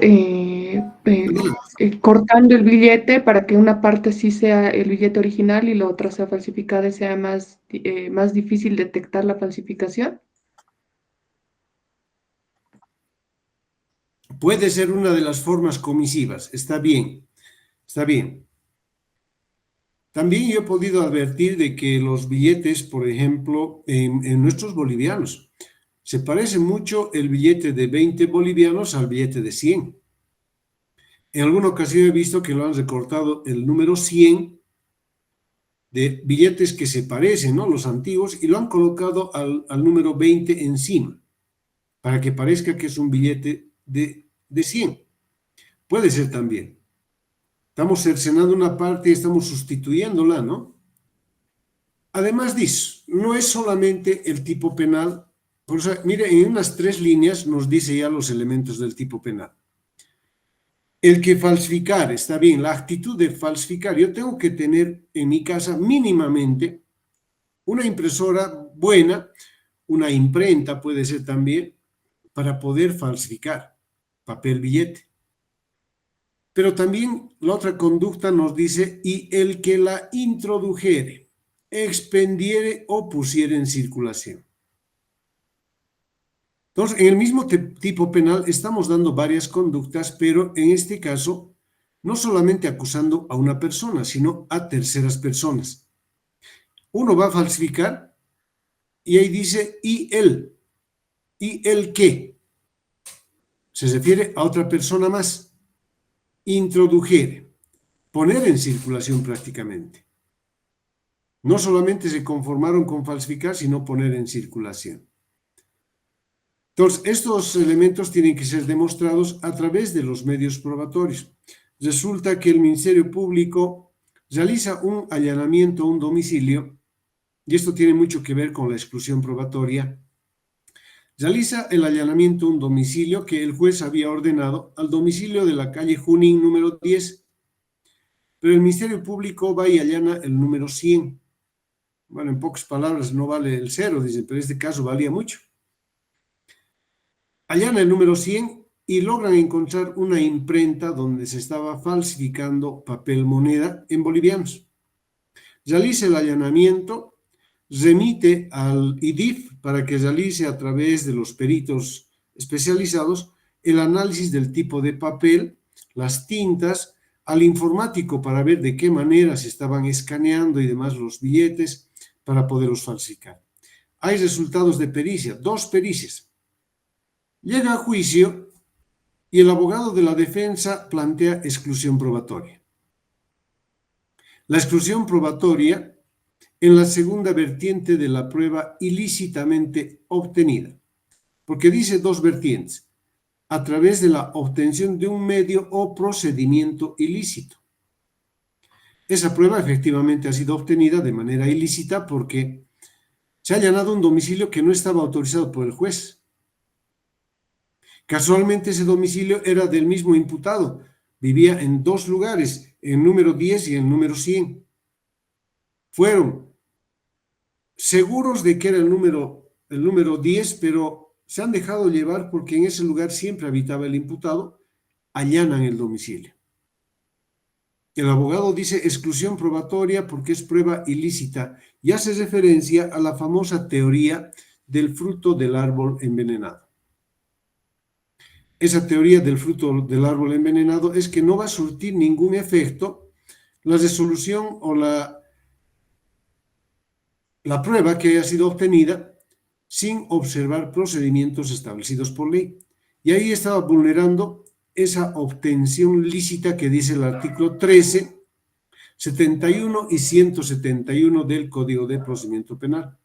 cortando el billete para que una parte sí sea el billete original y la otra sea falsificada y sea más difícil detectar la falsificación. Puede ser una de las formas comisivas, está bien, está bien. También yo he podido advertir de que los billetes, por ejemplo, en nuestros bolivianos, se parece mucho el billete de 20 bolivianos al billete de 100. En alguna ocasión he visto que lo han recortado el número 100 de billetes que se parecen, ¿no? Los antiguos, y lo han colocado al número 20 encima, para que parezca que es un billete de 100. Puede ser también. Estamos cercenando una parte y estamos sustituyéndola, ¿no? Además dice, no es solamente el tipo penal, por eso, mire, en unas 3 líneas nos dice ya los elementos del tipo penal. El que falsificar, está bien, la actitud de falsificar. Yo tengo que tener en mi casa mínimamente una impresora buena, una imprenta puede ser también, para poder falsificar papel billete. Pero también la otra conducta nos dice, y el que la introdujere, expendiere o pusiere en circulación. Entonces, en el mismo tipo penal estamos dando varias conductas, pero en este caso, no solamente acusando a una persona, sino a terceras personas. Uno va a falsificar y ahí dice, y el qué, se refiere a otra persona más. Introdujere, poner en circulación prácticamente. No solamente se conformaron con falsificar, sino poner en circulación. Entonces, estos elementos tienen que ser demostrados a través de los medios probatorios. Resulta que el Ministerio Público realiza un allanamiento a un domicilio, y esto tiene mucho que ver con la exclusión probatoria. Realiza el allanamiento a un domicilio que el juez había ordenado, al domicilio de la calle Junín número 10, pero el Ministerio Público va y allana el número 100. Bueno, en pocas palabras, no vale el 0, dicen, pero en este caso valía mucho. Allana el número 100 y logran encontrar una imprenta donde se estaba falsificando papel moneda en bolivianos. Realiza el allanamiento, remite al IDIF para que realice a través de los peritos especializados el análisis del tipo de papel, las tintas, al informático para ver de qué manera se estaban escaneando y demás los billetes para poderlos falsificar. Hay resultados de pericia, 2 pericias. Llega a juicio y el abogado de la defensa plantea exclusión probatoria. La exclusión probatoria en la segunda vertiente de la prueba ilícitamente obtenida, porque dice 2 vertientes, a través de la obtención de un medio o procedimiento ilícito. Esa prueba efectivamente ha sido obtenida de manera ilícita porque se ha allanado un domicilio que no estaba autorizado por el juez. Casualmente ese domicilio era del mismo imputado, vivía en 2 lugares, en el número 10 y en el número 100. Fueron seguros de que era el número 10, pero se han dejado llevar porque en ese lugar siempre habitaba el imputado, allanan el domicilio. El abogado dice exclusión probatoria porque es prueba ilícita y hace referencia a la famosa teoría del fruto del árbol envenenado. Esa teoría del fruto del árbol envenenado es que no va a surtir ningún efecto la resolución o la prueba que haya sido obtenida sin observar procedimientos establecidos por ley. Y ahí estaba vulnerando esa obtención lícita que dice el artículo 13, 71 y 171 del Código de Procedimiento Penal.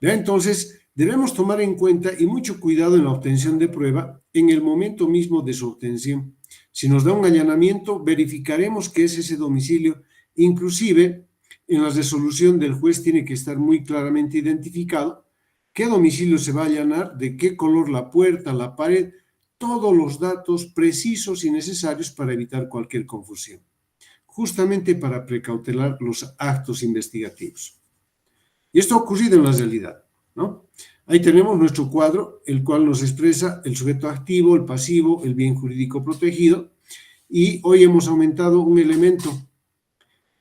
¿Ya? Entonces, debemos tomar en cuenta y mucho cuidado en la obtención de prueba en el momento mismo de su obtención. Si nos da un allanamiento, verificaremos que es ese domicilio. Inclusive, en la resolución del juez tiene que estar muy claramente identificado qué domicilio se va a allanar, de qué color la puerta, la pared, todos los datos precisos y necesarios para evitar cualquier confusión, justamente para precautelar los actos investigativos. Y esto ha ocurrido en la realidad, ¿no? Ahí tenemos nuestro cuadro, el cual nos expresa el sujeto activo, el pasivo, el bien jurídico protegido, y hoy hemos aumentado un elemento.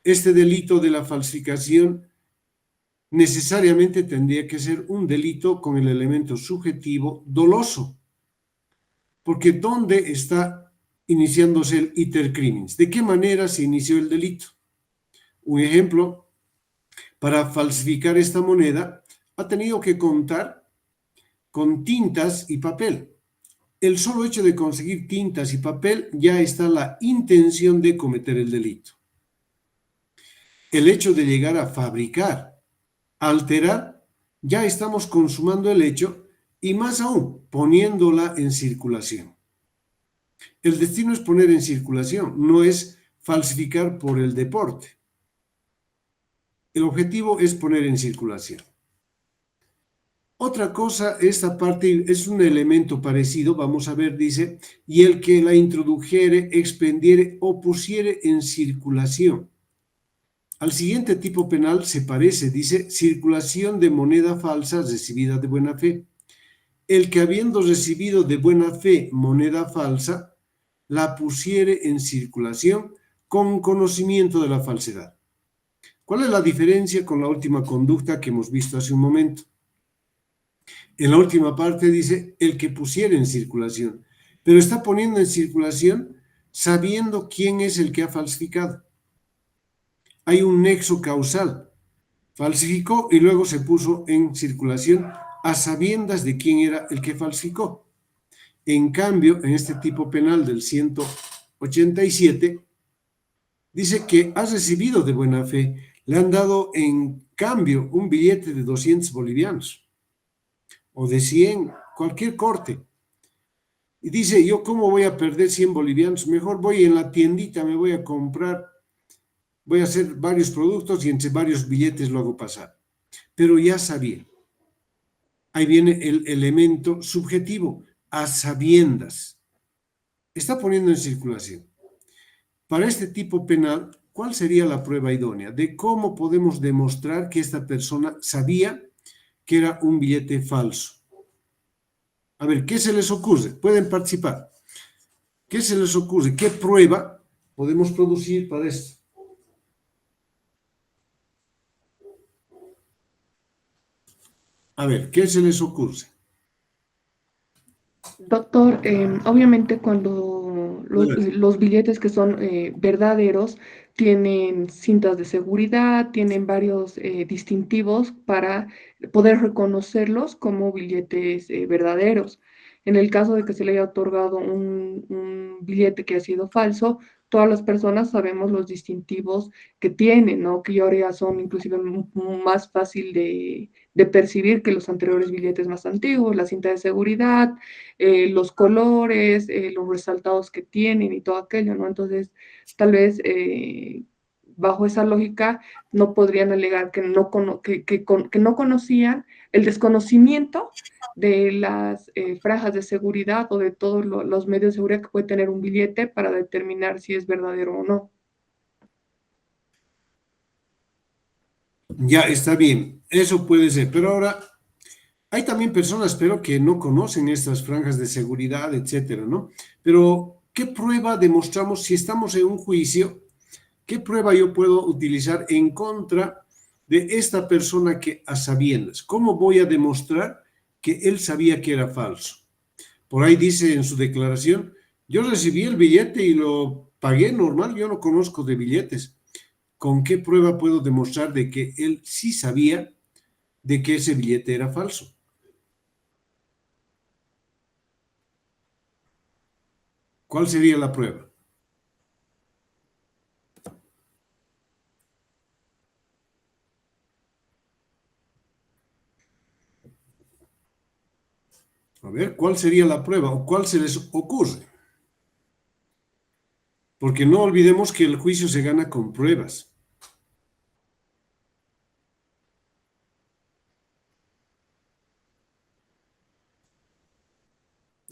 Este delito de la falsificación necesariamente tendría que ser un delito con el elemento subjetivo doloso, porque ¿dónde está iniciándose el iter criminis? ¿De qué manera se inició el delito? Un ejemplo, para falsificar esta moneda ha tenido que contar con tintas y papel. El solo hecho de conseguir tintas y papel ya está la intención de cometer el delito. El hecho de llegar a fabricar, alterar, ya estamos consumando el hecho y más aún poniéndola en circulación. El destino es poner en circulación, no es falsificar por el deporte. El objetivo es poner en circulación. Otra cosa, esta parte es un elemento parecido, vamos a ver, dice, y el que la introdujere, expendiere o pusiere en circulación. Al siguiente tipo penal se parece, dice, circulación de moneda falsa recibida de buena fe. El que habiendo recibido de buena fe moneda falsa, la pusiere en circulación con conocimiento de la falsedad. ¿Cuál es la diferencia con la última conducta que hemos visto hace un momento? En la última parte dice el que pusiera en circulación, pero está poniendo en circulación sabiendo quién es el que ha falsificado. Hay un nexo causal. Falsificó y luego se puso en circulación a sabiendas de quién era el que falsificó. En cambio, en este tipo penal del 187, dice que ha recibido de buena fe, le han dado en cambio un billete de 200 bolivianos o de 100, cualquier corte. Y dice, yo cómo voy a perder 100 bolivianos, mejor voy en la tiendita, me voy a comprar, voy a hacer varios productos y entre varios billetes lo hago pasar. Pero ya sabía. Ahí viene el elemento subjetivo, a sabiendas. Está poniendo en circulación. Para este tipo penal, ¿cuál sería la prueba idónea de cómo podemos demostrar que esta persona sabía que era un billete falso? A ver, ¿qué se les ocurre? Pueden participar. ¿Qué se les ocurre? ¿Qué prueba podemos producir para esto? A ver, ¿qué se les ocurre? Doctor, obviamente cuando los billetes que son verdaderos tienen cintas de seguridad, tienen varios distintivos para poder reconocerlos como billetes verdaderos. En el caso de que se le haya otorgado un billete que ha sido falso, todas las personas sabemos los distintivos que tienen, ¿no? Que ahora ya son inclusive más fácil de percibir que los anteriores billetes más antiguos, la cinta de seguridad, los colores, los resaltados que tienen y todo aquello, ¿no? Entonces, tal vez bajo esa lógica no podrían alegar que no conocían el desconocimiento de las franjas de seguridad o de todos los medios de seguridad que puede tener un billete para determinar si es verdadero o no. Ya está bien, eso puede ser, pero ahora hay también personas, pero que no conocen estas franjas de seguridad, etcétera, ¿no? Pero, ¿qué prueba demostramos si estamos en un juicio? ¿Qué prueba yo puedo utilizar en contra de esta persona que a sabiendas. ¿Cómo voy a demostrar que él sabía que era falso? Por ahí dice en su declaración, yo recibí el billete y lo pagué normal, yo no conozco de billetes. ¿Con qué prueba puedo demostrar de que él sí sabía de que ese billete era falso? ¿Cuál sería la prueba? A ver, ¿cuál sería la prueba o cuál se les ocurre? Porque no olvidemos que el juicio se gana con pruebas.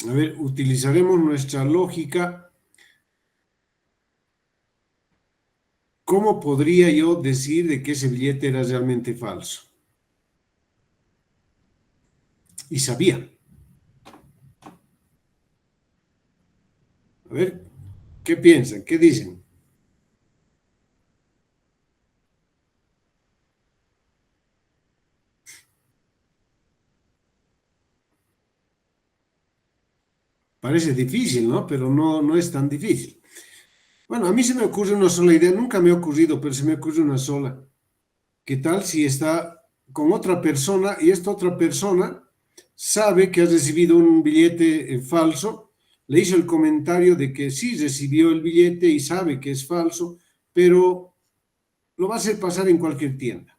A ver, utilizaremos nuestra lógica. ¿Cómo podría yo decir de que ese billete era realmente falso? Y sabía. A ver, ¿qué piensan? ¿Qué dicen? Parece difícil, ¿no? Pero no es tan difícil. Bueno, a mí se me ocurre una sola idea, nunca me ha ocurrido, pero se me ocurre una sola. ¿Qué tal si está con otra persona y esta otra persona sabe que ha recibido un billete falso? Le hizo el comentario de que sí recibió el billete y sabe que es falso, pero lo va a hacer pasar en cualquier tienda.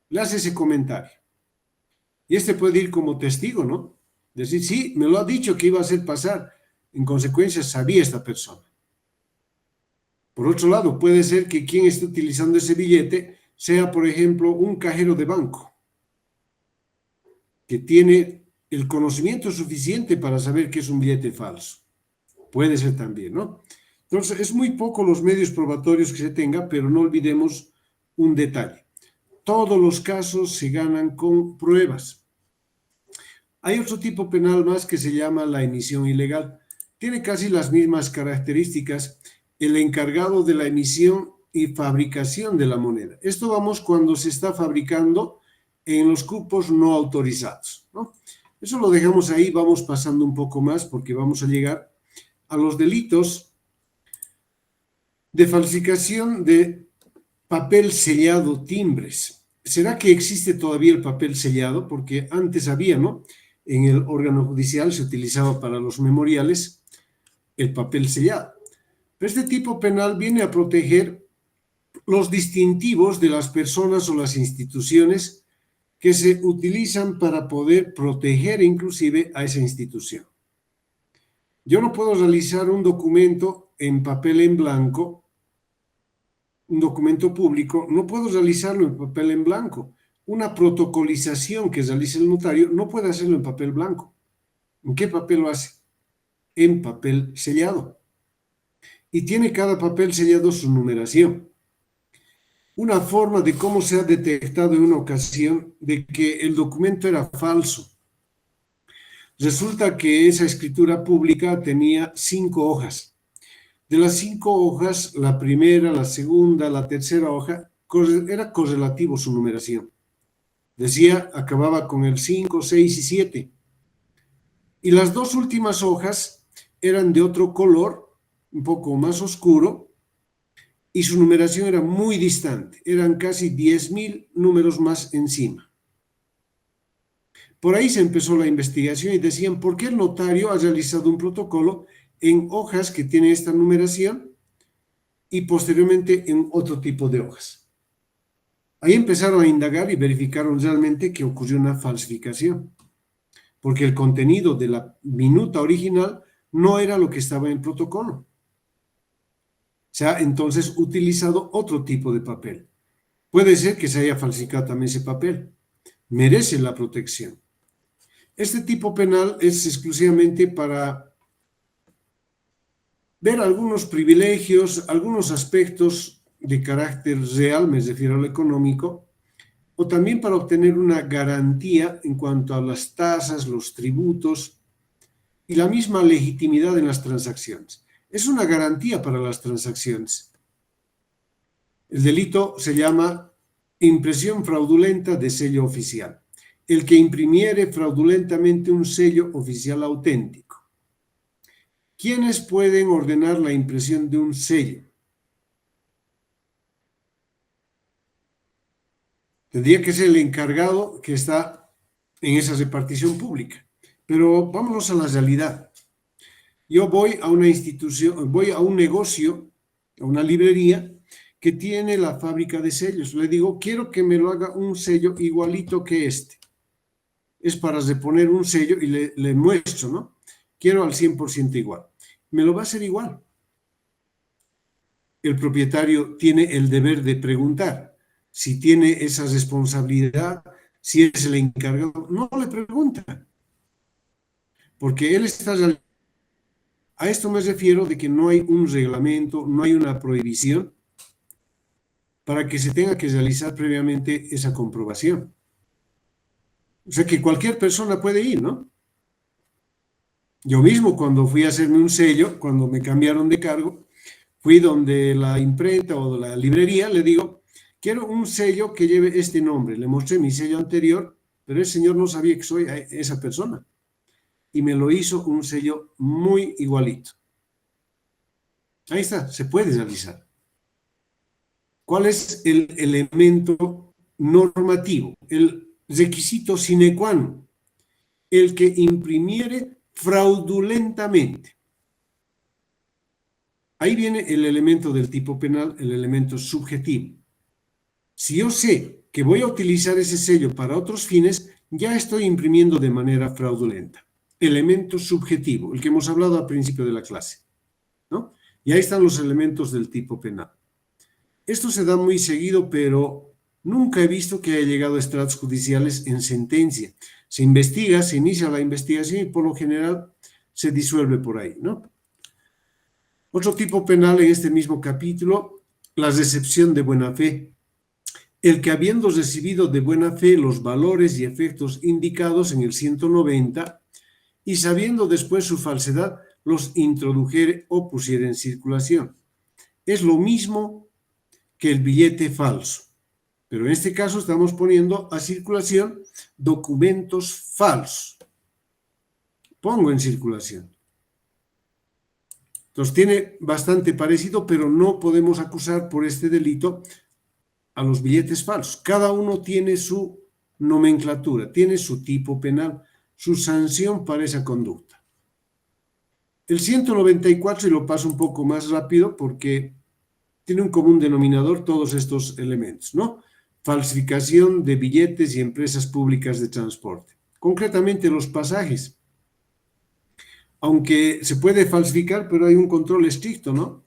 Le hace ese comentario. Y este puede ir como testigo, ¿no? Decir, sí, me lo ha dicho que iba a hacer pasar. En consecuencia, sabía esta persona. Por otro lado, puede ser que quien esté utilizando ese billete sea, por ejemplo, un cajero de banco, que tiene el conocimiento suficiente para saber que es un billete falso. Puede ser también, ¿no? Entonces, es muy poco los medios probatorios que se tenga, pero no olvidemos un detalle. Todos los casos se ganan con pruebas. Hay otro tipo penal más que se llama la emisión ilegal. Tiene casi las mismas características. El encargado de la emisión y fabricación de la moneda. Esto vamos cuando se está fabricando en los cupos no autorizados, ¿no? Eso lo dejamos ahí, vamos pasando un poco más porque vamos a llegar a los delitos de falsificación de papel sellado, timbres. ¿Será que existe todavía el papel sellado? Porque antes había, ¿no? En el órgano judicial se utilizaba para los memoriales el papel sellado. Pero este tipo penal viene a proteger los distintivos de las personas o las instituciones que se utilizan para poder proteger inclusive a esa institución. Yo no puedo realizar un documento en papel en blanco, un documento público, no puedo realizarlo en papel en blanco. Una protocolización que realice el notario no puede hacerlo en papel blanco. ¿En qué papel lo hace? En papel sellado. Y tiene cada papel sellado su numeración. Una forma de cómo se ha detectado en una ocasión de que el documento era falso. Resulta que esa escritura pública tenía 5 hojas. De las 5 hojas, la primera, la segunda, la tercera hoja, era correlativo su numeración. Decía, acababa con el 5, 6 y 7. Y las 2 últimas hojas eran de otro color, un poco más oscuro, y su numeración era muy distante, eran casi 10.000 números más encima. Por ahí se empezó la investigación y decían, ¿por qué el notario ha realizado un protocolo en hojas que tienen esta numeración y posteriormente en otro tipo de hojas? Ahí empezaron a indagar y verificaron realmente que ocurrió una falsificación, porque el contenido de la minuta original no era lo que estaba en el protocolo. Se ha entonces utilizado otro tipo de papel. Puede ser que se haya falsificado también ese papel. Merece la protección. Este tipo penal es exclusivamente para ver algunos privilegios, algunos aspectos de carácter real, me refiero a lo económico, o también para obtener una garantía en cuanto a las tasas, los tributos y la misma legitimidad en las transacciones. Es una garantía para las transacciones. El delito se llama impresión fraudulenta de sello oficial. El que imprimiere fraudulentamente un sello oficial auténtico. ¿Quiénes pueden ordenar la impresión de un sello? Tendría que ser el encargado que está en esa repartición pública. Pero vámonos a la realidad. Yo voy a una institución, voy a un negocio, a una librería que tiene la fábrica de sellos. Le digo, quiero que me lo haga un sello igualito que este. Es para reponer un sello y le muestro, ¿no? Quiero al 100% igual. Me lo va a hacer igual. El propietario tiene el deber de preguntar. Si tiene esa responsabilidad, si es el encargado, no le pregunta. Porque él está... A esto me refiero de que no hay un reglamento, no hay una prohibición para que se tenga que realizar previamente esa comprobación. O sea que cualquier persona puede ir, ¿no? Yo mismo cuando fui a hacerme un sello, cuando me cambiaron de cargo, fui donde la imprenta o la librería, le digo, quiero un sello que lleve este nombre. Le mostré mi sello anterior, pero el señor no sabía que soy esa persona. Y me lo hizo un sello muy igualito. Ahí está, se puede realizar. ¿Cuál es el elemento normativo? El requisito sine qua non. El que imprimiere fraudulentamente. Ahí viene el elemento del tipo penal, el elemento subjetivo. Si yo sé que voy a utilizar ese sello para otros fines, ya estoy imprimiendo de manera fraudulenta. Elemento subjetivo, el que hemos hablado al principio de la clase, ¿no? Y ahí están los elementos del tipo penal. Esto se da muy seguido, pero nunca he visto que haya llegado a estratos judiciales en sentencia. Se investiga, se inicia la investigación y por lo general se disuelve por ahí, ¿no? Otro tipo penal en este mismo capítulo, la recepción de buena fe. El que habiendo recibido de buena fe los valores y efectos indicados en el 190 y sabiendo después su falsedad, los introdujere o pusiera en circulación. Es lo mismo que el billete falso, pero en este caso estamos poniendo a circulación documentos falsos. Pongo en circulación. Entonces tiene bastante parecido, pero no podemos acusar por este delito a los billetes falsos. Cada uno tiene su nomenclatura, tiene su tipo penal, su sanción para esa conducta. El 194, y lo paso un poco más rápido porque tiene un común denominador todos estos elementos, ¿no? Falsificación de billetes y empresas públicas de transporte. Concretamente los pasajes. Aunque se puede falsificar, pero hay un control estricto, ¿no?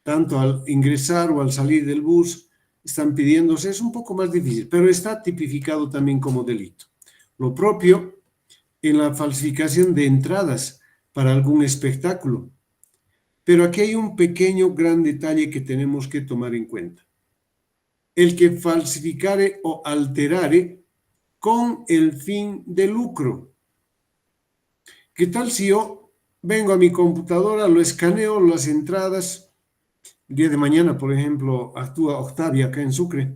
Tanto al ingresar o al salir del bus están pidiéndose, es un poco más difícil, pero está tipificado también como delito. Lo propio en la falsificación de entradas para algún espectáculo. Pero aquí hay un pequeño gran detalle que tenemos que tomar en cuenta. El que falsificare o alterare con el fin de lucro. ¿Qué tal si yo vengo a mi computadora, lo escaneo, las entradas? El día de mañana, por ejemplo, actúa Octavia acá en Sucre.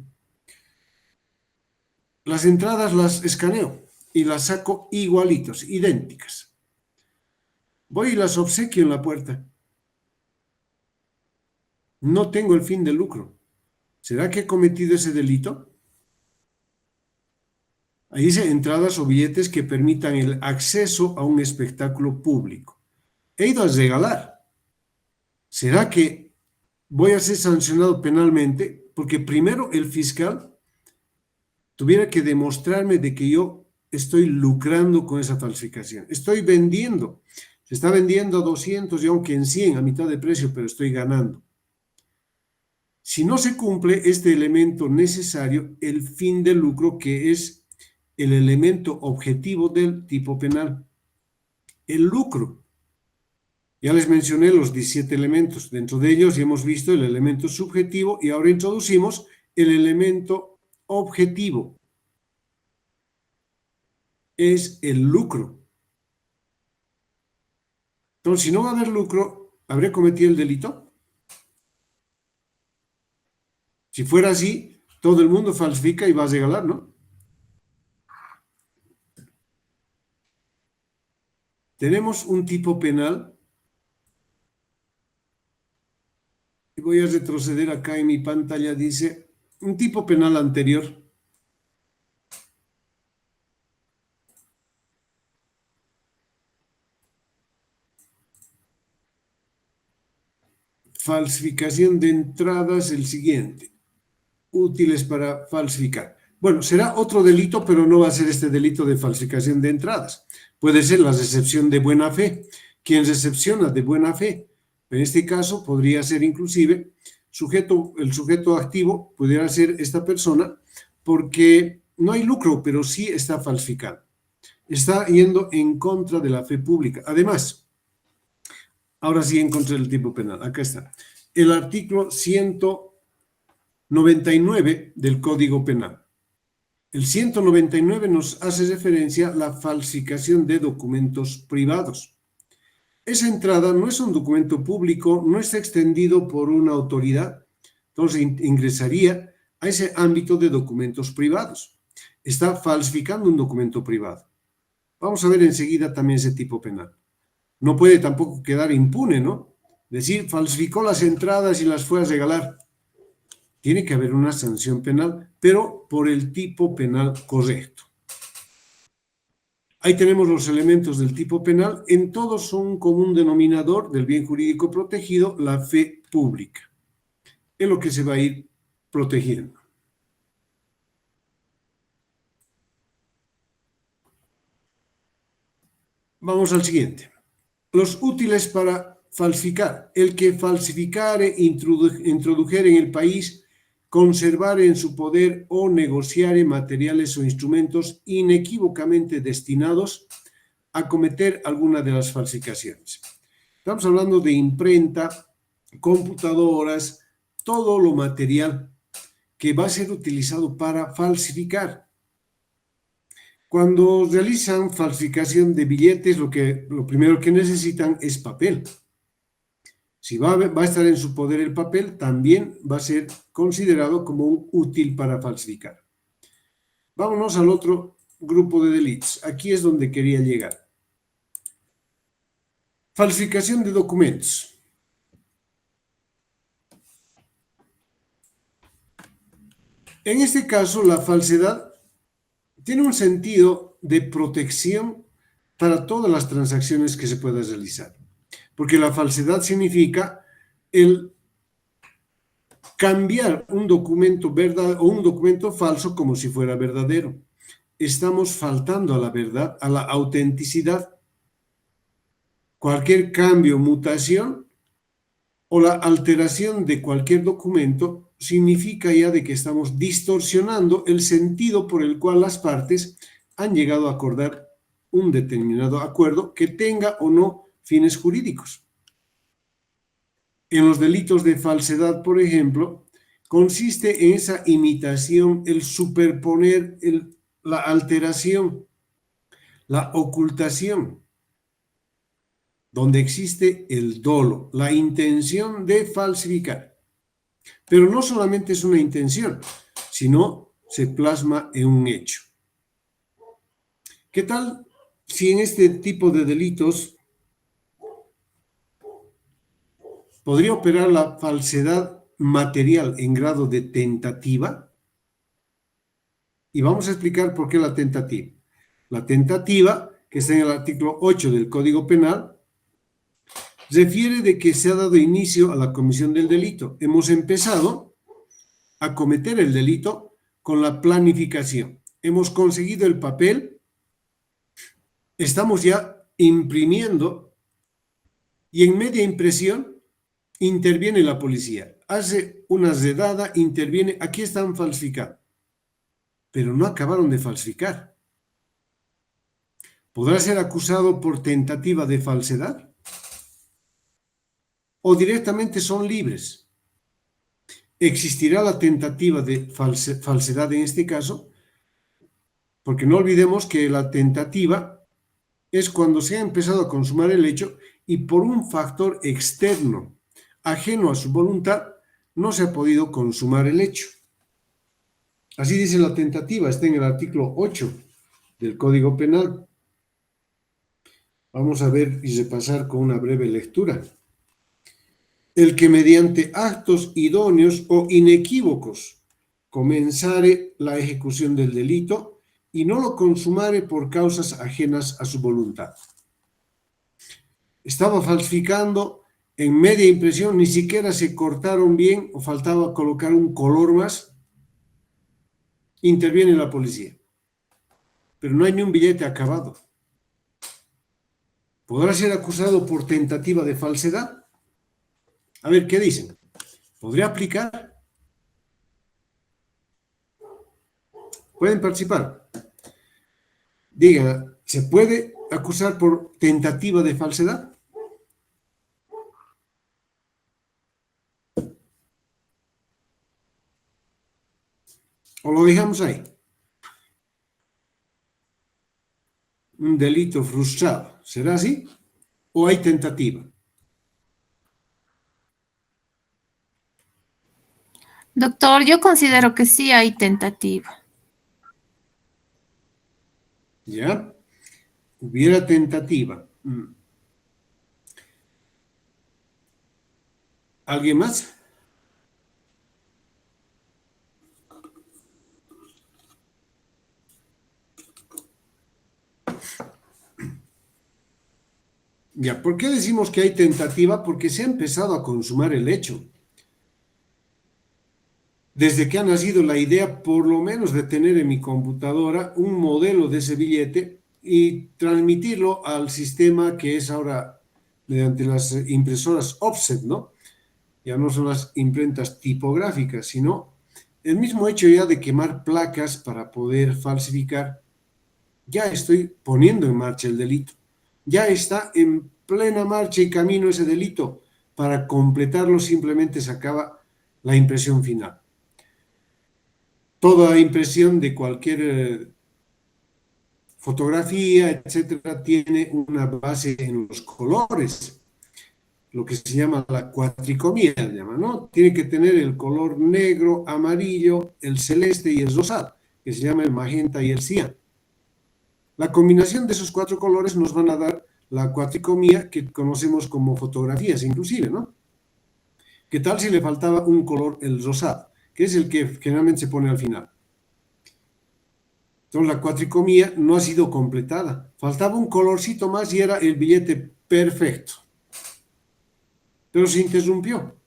Las entradas las escaneo y las saco igualitos, idénticas. Voy y las obsequio en la puerta. No tengo el fin de lucro. ¿Será que he cometido ese delito? Ahí dice entradas o billetes que permitan el acceso a un espectáculo público. He ido a regalar. ¿Será que voy a ser sancionado penalmente? Porque primero el fiscal tuviera que demostrarme de que yo estoy lucrando con esa falsificación. Estoy vendiendo. Se está vendiendo a 200 y aunque en 100 a mitad de precio, pero estoy ganando. Si no se cumple este elemento necesario, el fin de lucro, que es el elemento objetivo del tipo penal, el lucro. Ya les mencioné los 17 elementos. Dentro de ellos ya hemos visto el elemento subjetivo y ahora introducimos el elemento objetivo. Es el lucro. Entonces, si no va a haber lucro, ¿habré cometido el delito? Si fuera así, Todo el mundo falsifica y va a regalar, ¿no? Tenemos un tipo penal. Y voy a retroceder acá en mi pantalla. Dice, un tipo penal anterior. Falsificación de entradas, el siguiente. Útiles para falsificar. Bueno, será otro delito, pero no va a ser este delito de falsificación de entradas. Puede ser la recepción de buena fe. Quien recepciona de buena fe. En este caso podría ser inclusive el sujeto activo, pudiera ser esta persona, porque no hay lucro, pero sí está falsificando. Está yendo en contra de la fe pública. Además, ahora sí encontré el tipo penal. Acá está. El artículo 199 del Código Penal. El 199 nos hace referencia a la falsificación de documentos privados. Esa entrada no es un documento público, no está extendido por una autoridad, entonces ingresaría a ese ámbito de documentos privados. Está falsificando un documento privado. Vamos a ver enseguida también ese tipo penal. No puede tampoco quedar impune, ¿no? Decir, falsificó las entradas y las fue a regalar. Tiene que haber una sanción penal, pero por el tipo penal correcto. Ahí tenemos los elementos del tipo penal. En todos son un común denominador del bien jurídico protegido, la fe pública. Es lo que se va a ir protegiendo. Vamos al siguiente. Los útiles para falsificar. El que falsificare, introdujere en el país, conservar en su poder o negociare materiales o instrumentos inequívocamente destinados a cometer alguna de las falsificaciones. Estamos hablando de imprenta, computadoras, todo lo material que va a ser utilizado para falsificar. Cuando realizan falsificación de billetes, lo primero que necesitan es papel. Si va a estar en su poder el papel, también va a ser considerado como un útil para falsificar. Vámonos al otro grupo de delitos. Aquí es donde quería llegar. Falsificación de documentos. En este caso, la falsedad tiene un sentido de protección para todas las transacciones que se puedan realizar. Porque la falsedad significa el cambiar un documento verdadero o un documento falso como si fuera verdadero. Estamos faltando a la verdad, a la autenticidad. Cualquier cambio, mutación o la alteración de cualquier documento significa ya de que estamos distorsionando el sentido por el cual las partes han llegado a acordar un determinado acuerdo que tenga o no fines jurídicos. En los delitos de falsedad, por ejemplo, consiste en esa imitación, el superponer, la alteración, la ocultación, donde existe el dolo, la intención de falsificar. Pero no solamente es una intención, sino se plasma en un hecho. ¿Qué tal si en este tipo de delitos podría operar la falsedad material en grado de tentativa? Y vamos a explicar por qué la tentativa. La tentativa, que está en el artículo 8 del Código Penal, refiere de que se ha dado inicio a la comisión del delito. Hemos empezado a cometer el delito con la planificación. Hemos conseguido el papel, estamos ya imprimiendo y en media impresión interviene la policía. Hace una redada, interviene, aquí están falsificando. Pero no acabaron de falsificar. ¿Podrá ser acusado por tentativa de falsedad? ¿O directamente son libres? ¿Existirá la tentativa de falsedad en este caso? Porque no olvidemos que la tentativa es cuando se ha empezado a consumar el hecho y por un factor externo, ajeno a su voluntad, no se ha podido consumar el hecho. Así dice la tentativa, está en el artículo 8 del Código Penal. Vamos a ver y repasar con una breve lectura. El que mediante actos idóneos o inequívocos comenzare la ejecución del delito y no lo consumare por causas ajenas a su voluntad. Estaba falsificando en media impresión, ni siquiera se cortaron bien o faltaba colocar un color más. Interviene la policía, pero no hay ni un billete acabado. ¿Podrá ser acusado por tentativa de falsedad? A ver, ¿qué dicen? ¿Podría aplicar? ¿Pueden participar? Digan, ¿se puede acusar por tentativa de falsedad? ¿O lo dejamos ahí? Un delito frustrado, ¿será así? ¿O hay tentativa? Doctor, yo considero que sí hay tentativa. ¿Ya? Hubiera tentativa. ¿Alguien más? Ya, ¿por qué decimos que hay tentativa? Porque se ha empezado a consumar el hecho. Desde que ha nacido la idea, por lo menos, de tener en mi computadora un modelo de ese billete y transmitirlo al sistema que es ahora mediante las impresoras offset, ¿no? Ya no son las imprentas tipográficas, sino el mismo hecho ya de quemar placas para poder falsificar, ya estoy poniendo en marcha el delito. Ya está en plena marcha y camino ese delito. Para completarlo simplemente se acaba la impresión final. Toda impresión de cualquier fotografía, etcétera, tiene una base en los colores, lo que se llama la cuatricomía, ¿no? Tiene que tener el color negro, amarillo, el celeste y el rosado, que se llama el magenta y el cian. La combinación de esos 4 colores nos van a dar la cuatricomía que conocemos como fotografías, inclusive, ¿no? ¿Qué tal si le faltaba un color, el rosado, que es el que generalmente se pone al final? Entonces la cuatricomía no ha sido completada. Faltaba un colorcito más y era el billete perfecto. Pero se interrumpió.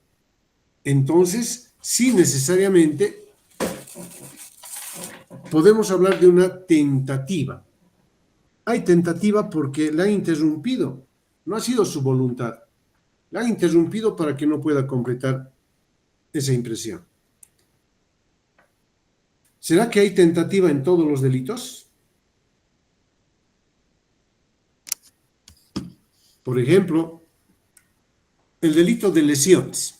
Entonces, sí necesariamente podemos hablar de una tentativa. Hay tentativa porque la han interrumpido. No ha sido su voluntad. La han interrumpido para que no pueda completar esa impresión. ¿Será que hay tentativa en todos los delitos? Por ejemplo, el delito de lesiones.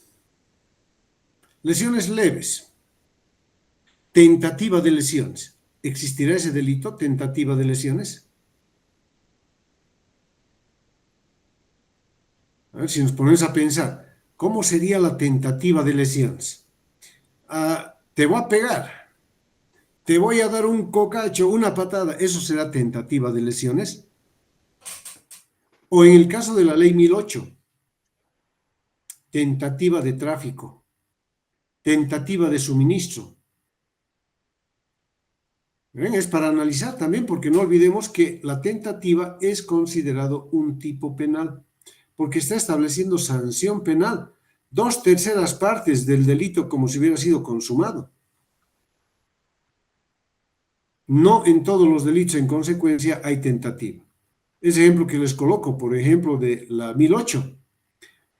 Lesiones leves. Tentativa de lesiones. ¿Existirá ese delito, tentativa de lesiones? A ver, si nos ponemos a pensar, ¿cómo sería la tentativa de lesiones? Te voy a pegar. Te voy a dar un cocacho, una patada. ¿Eso será tentativa de lesiones? O en el caso de la ley 1008, tentativa de tráfico, tentativa de suministro. ¿Ven? Es para analizar también, porque no olvidemos que la tentativa es considerado un tipo penal, porque está estableciendo sanción penal, 2/3 partes del delito como si hubiera sido consumado. No en todos los delitos, en consecuencia, hay tentativa. Ese ejemplo que les coloco, por ejemplo, de la 1008.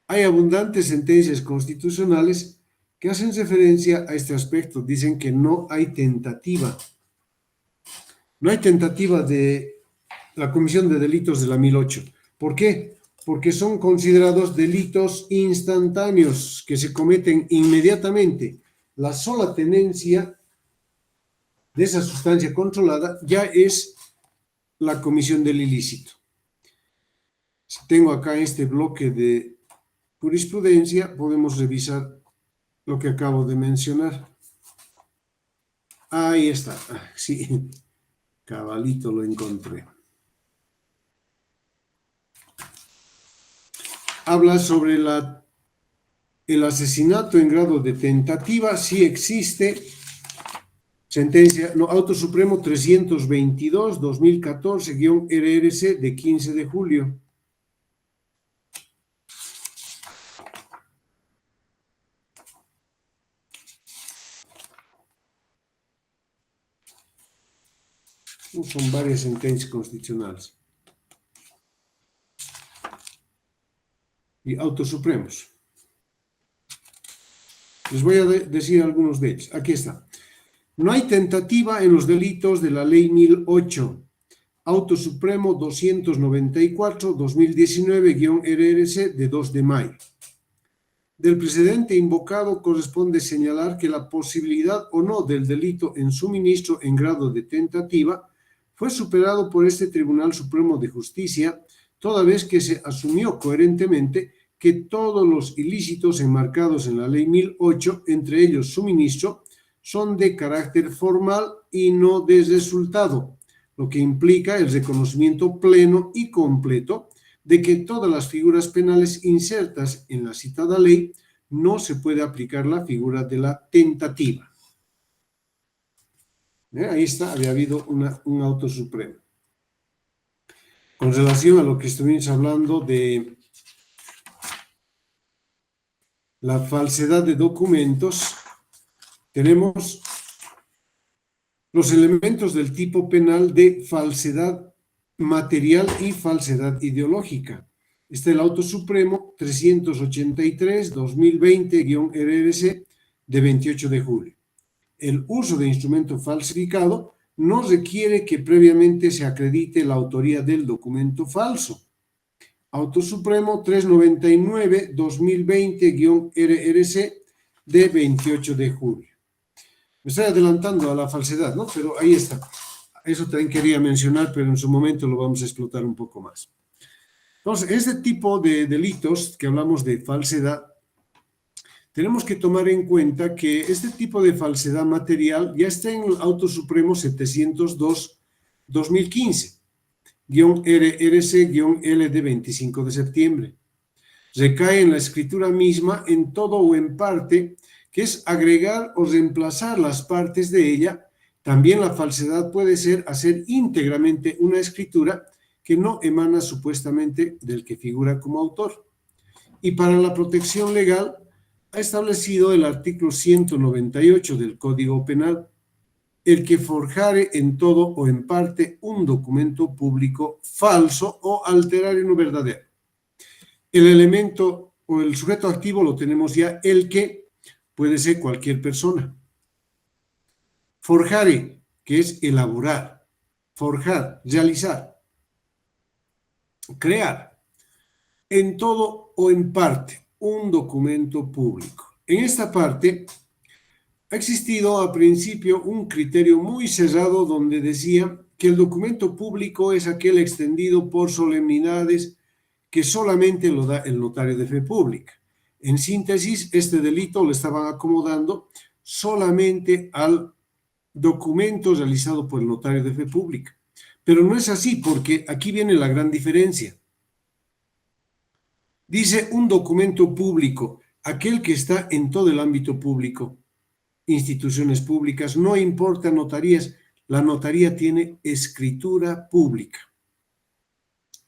Hay abundantes sentencias constitucionales que hacen referencia a este aspecto. Dicen que no hay tentativa. No hay tentativa de la comisión de delitos de la 1008. ¿Por qué? Porque son considerados delitos instantáneos que se cometen inmediatamente. La sola tenencia de esa sustancia controlada ya es la comisión del ilícito. Tengo acá este bloque de jurisprudencia, podemos revisar lo que acabo de mencionar. Ahí está. Sí, cabalito lo encontré. Habla sobre el asesinato en grado de tentativa. Sí existe. Sentencia, no, Auto Supremo 322-2014-RRC de 15 de julio. Son varias sentencias constitucionales. Y Autos Supremos. Les voy a decir algunos de ellos. Aquí está. No hay tentativa en los delitos de la Ley 1008. Auto Supremo 294-2019-RRC de 2 de mayo. Del precedente invocado corresponde señalar que la posibilidad o no del delito en suministro en grado de tentativa fue superado por este Tribunal Supremo de Justicia, toda vez que se asumió coherentemente que todos los ilícitos enmarcados en la Ley 1008, entre ellos suministro, son de carácter formal y no de resultado, lo que implica el reconocimiento pleno y completo de que todas las figuras penales insertas en la citada ley no se puede aplicar la figura de la tentativa. Ahí está, había habido un auto supremo. Con relación a lo que estuvimos hablando de la falsedad de documentos, tenemos los elementos del tipo penal de falsedad material y falsedad ideológica. Está el Auto Supremo 383-2020-RRC de 28 de julio. El uso de instrumento falsificado no requiere que previamente se acredite la autoría del documento falso. Auto Supremo 399-2020-RRC de 28 de julio. Me estoy adelantando a la falsedad, ¿no? Pero ahí está. Eso también quería mencionar, pero en su momento lo vamos a explotar un poco más. Entonces, este tipo de delitos que hablamos de falsedad, tenemos que tomar en cuenta que este tipo de falsedad material ya está en el Auto Supremo 702-2015-RRC-L de 25 de septiembre. Recae en la escritura misma en todo o en parte, que es agregar o reemplazar las partes de ella. También la falsedad puede ser hacer íntegramente una escritura que no emana supuestamente del que figura como autor. Y para la protección legal ha establecido el artículo 198 del Código Penal: el que forjare en todo o en parte un documento público falso o alterario no verdadero. El elemento o el sujeto activo lo tenemos ya, el que puede ser cualquier persona. Forjare, que es elaborar, forjar, realizar, crear, en todo o en parte, un documento público. En esta parte ha existido a principio un criterio muy cerrado donde decía que el documento público es aquel extendido por solemnidades que solamente lo da el notario de fe pública. En síntesis, este delito lo estaban acomodando solamente al documento realizado por el notario de fe pública. Pero no es así, porque aquí viene la gran diferencia. Dice un documento público, aquel que está en todo el ámbito público, instituciones públicas, no importa notarías, la notaría tiene escritura pública,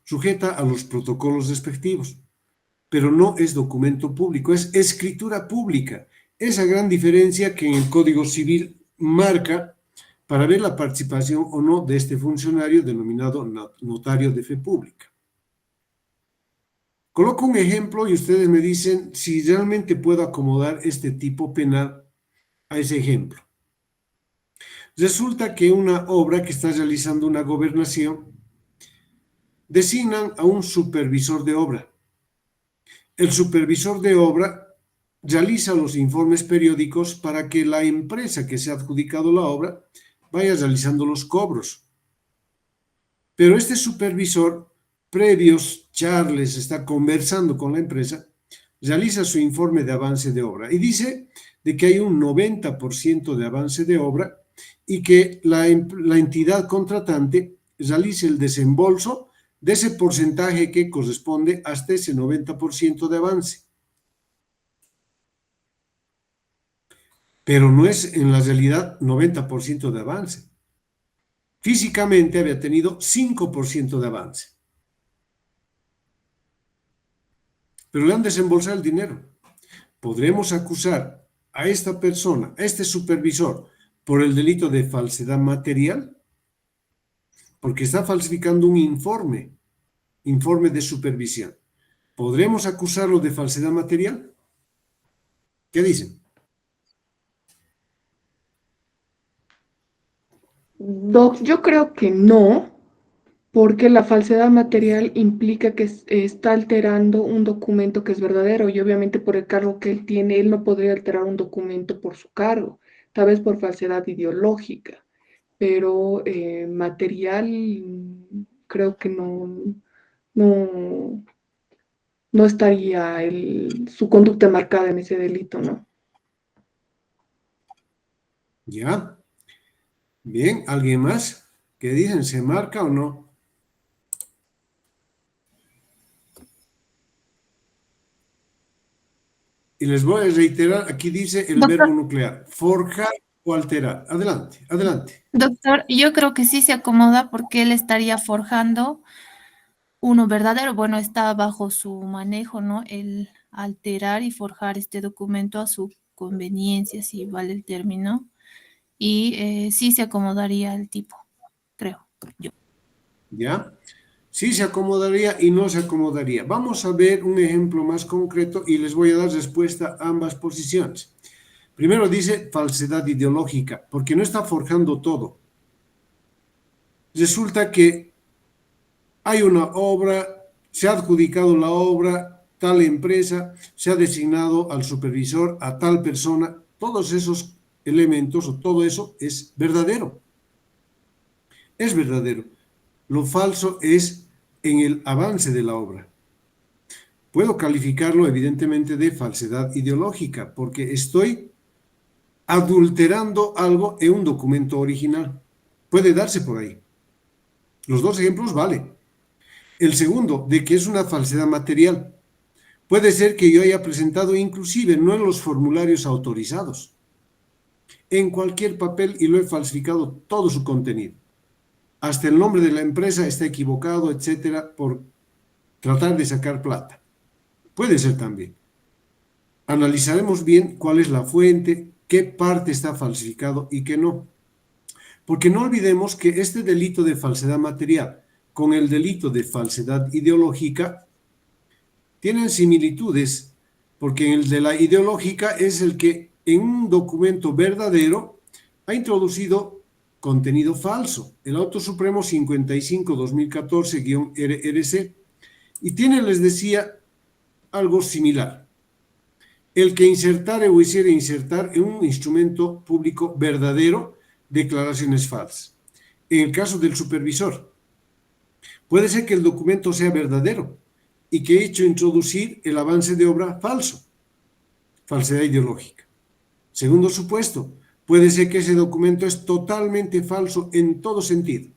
sujeta a los protocolos respectivos, pero no es documento público, es escritura pública. Esa gran diferencia que en el Código Civil marca para ver la participación o no de este funcionario denominado notario de fe pública. Coloco un ejemplo y ustedes me dicen si realmente puedo acomodar este tipo penal a ese ejemplo. Resulta que una obra que está realizando una gobernación, designan a un supervisor de obra. El supervisor de obra realiza los informes periódicos para que la empresa que se ha adjudicado la obra vaya realizando los cobros. Pero este supervisor, previos charles, está conversando con la empresa, realiza su informe de avance de obra y dice de que hay un 90% de avance de obra y que la entidad contratante realice el desembolso de ese porcentaje que corresponde hasta ese 90% de avance. Pero no es en la realidad 90% de avance. Físicamente había tenido 5% de avance. Pero le han desembolsado el dinero. Podremos acusar a esta persona, a este supervisor, por el delito de falsedad material, porque está falsificando un informe de supervisión. ¿Podremos acusarlo de falsedad material? ¿Qué dicen? Doc, yo creo que no, porque la falsedad material implica que está alterando un documento que es verdadero y obviamente por el cargo que él tiene, él no podría alterar un documento por su cargo, tal vez por falsedad ideológica, pero material creo que no, no estaría su conducta marcada en ese delito, ¿no? ¿Ya? Bien, ¿alguien más? ¿Qué dicen? ¿Se marca o no? Y les voy a reiterar, aquí dice el Doctor. verbo nuclear, forjar o alterar. Adelante, adelante. Doctor, yo creo que sí se acomoda porque él estaría forjando uno verdadero. Bueno, está bajo su manejo, ¿no? El alterar y forjar este documento a su conveniencia, si vale el término. Y sí se acomodaría el tipo, creo yo. ¿Ya? Sí se acomodaría y no se acomodaría. Vamos a ver un ejemplo más concreto y les voy a dar respuesta a ambas posiciones. Primero dice falsedad ideológica, porque no está forjando todo. Resulta que hay una obra, se ha adjudicado la obra, tal empresa, se ha designado al supervisor, a tal persona, todos esos elementos o todo eso es verdadero. Es verdadero. Lo falso es en el avance de la obra. Puedo calificarlo evidentemente de falsedad ideológica porque estoy adulterando algo en un documento original. Puede darse por ahí. Los dos ejemplos valen. El segundo, de que es una falsedad material. Puede ser que yo haya presentado inclusive no en los formularios autorizados, en cualquier papel y lo he falsificado todo su contenido. Hasta el nombre de la empresa está equivocado, etcétera, por tratar de sacar plata. Puede ser también. Analizaremos bien cuál es la fuente, qué parte está falsificado y qué no. Porque no olvidemos que este delito de falsedad material con el delito de falsedad ideológica tienen similitudes, porque el de la ideológica es el que en un documento verdadero ha introducido contenido falso, el Auto Supremo 55-2014-RRC, y tiene, les decía, algo similar. El que insertare o hiciera insertar en un instrumento público verdadero declaraciones falsas. En el caso del supervisor, puede ser que el documento sea verdadero y que he hecho introducir el avance de obra falso, falsedad ideológica. Segundo supuesto, puede ser que ese documento es totalmente falso en todo sentido.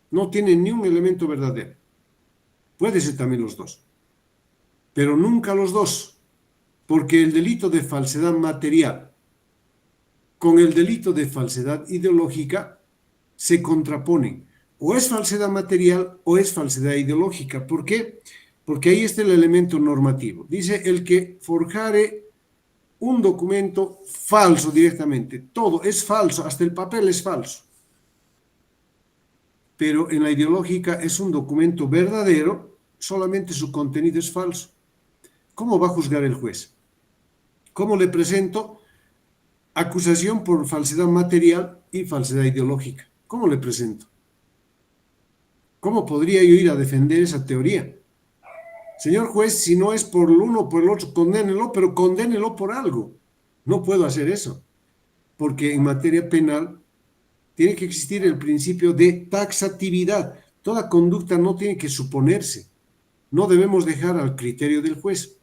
No tiene ni un elemento verdadero. Puede ser también los dos, pero nunca los dos, porque el delito de falsedad material con el delito de falsedad ideológica se contraponen. O es falsedad material o es falsedad ideológica. ¿Por qué? Porque ahí está el elemento normativo. Dice el que forjare un documento falso directamente. Todo es falso, hasta el papel es falso. Pero en la ideológica es un documento verdadero, solamente su contenido es falso. ¿Cómo va a juzgar el juez? ¿Cómo le presento acusación por falsedad material y falsedad ideológica? ¿Cómo le presento? ¿Cómo podría yo ir a defender esa teoría? Señor juez, si no es por el uno o por el otro, condénelo, pero condénelo por algo. No puedo hacer eso, porque en materia penal tiene que existir el principio de taxatividad. Toda conducta no tiene que suponerse. No debemos dejar al criterio del juez.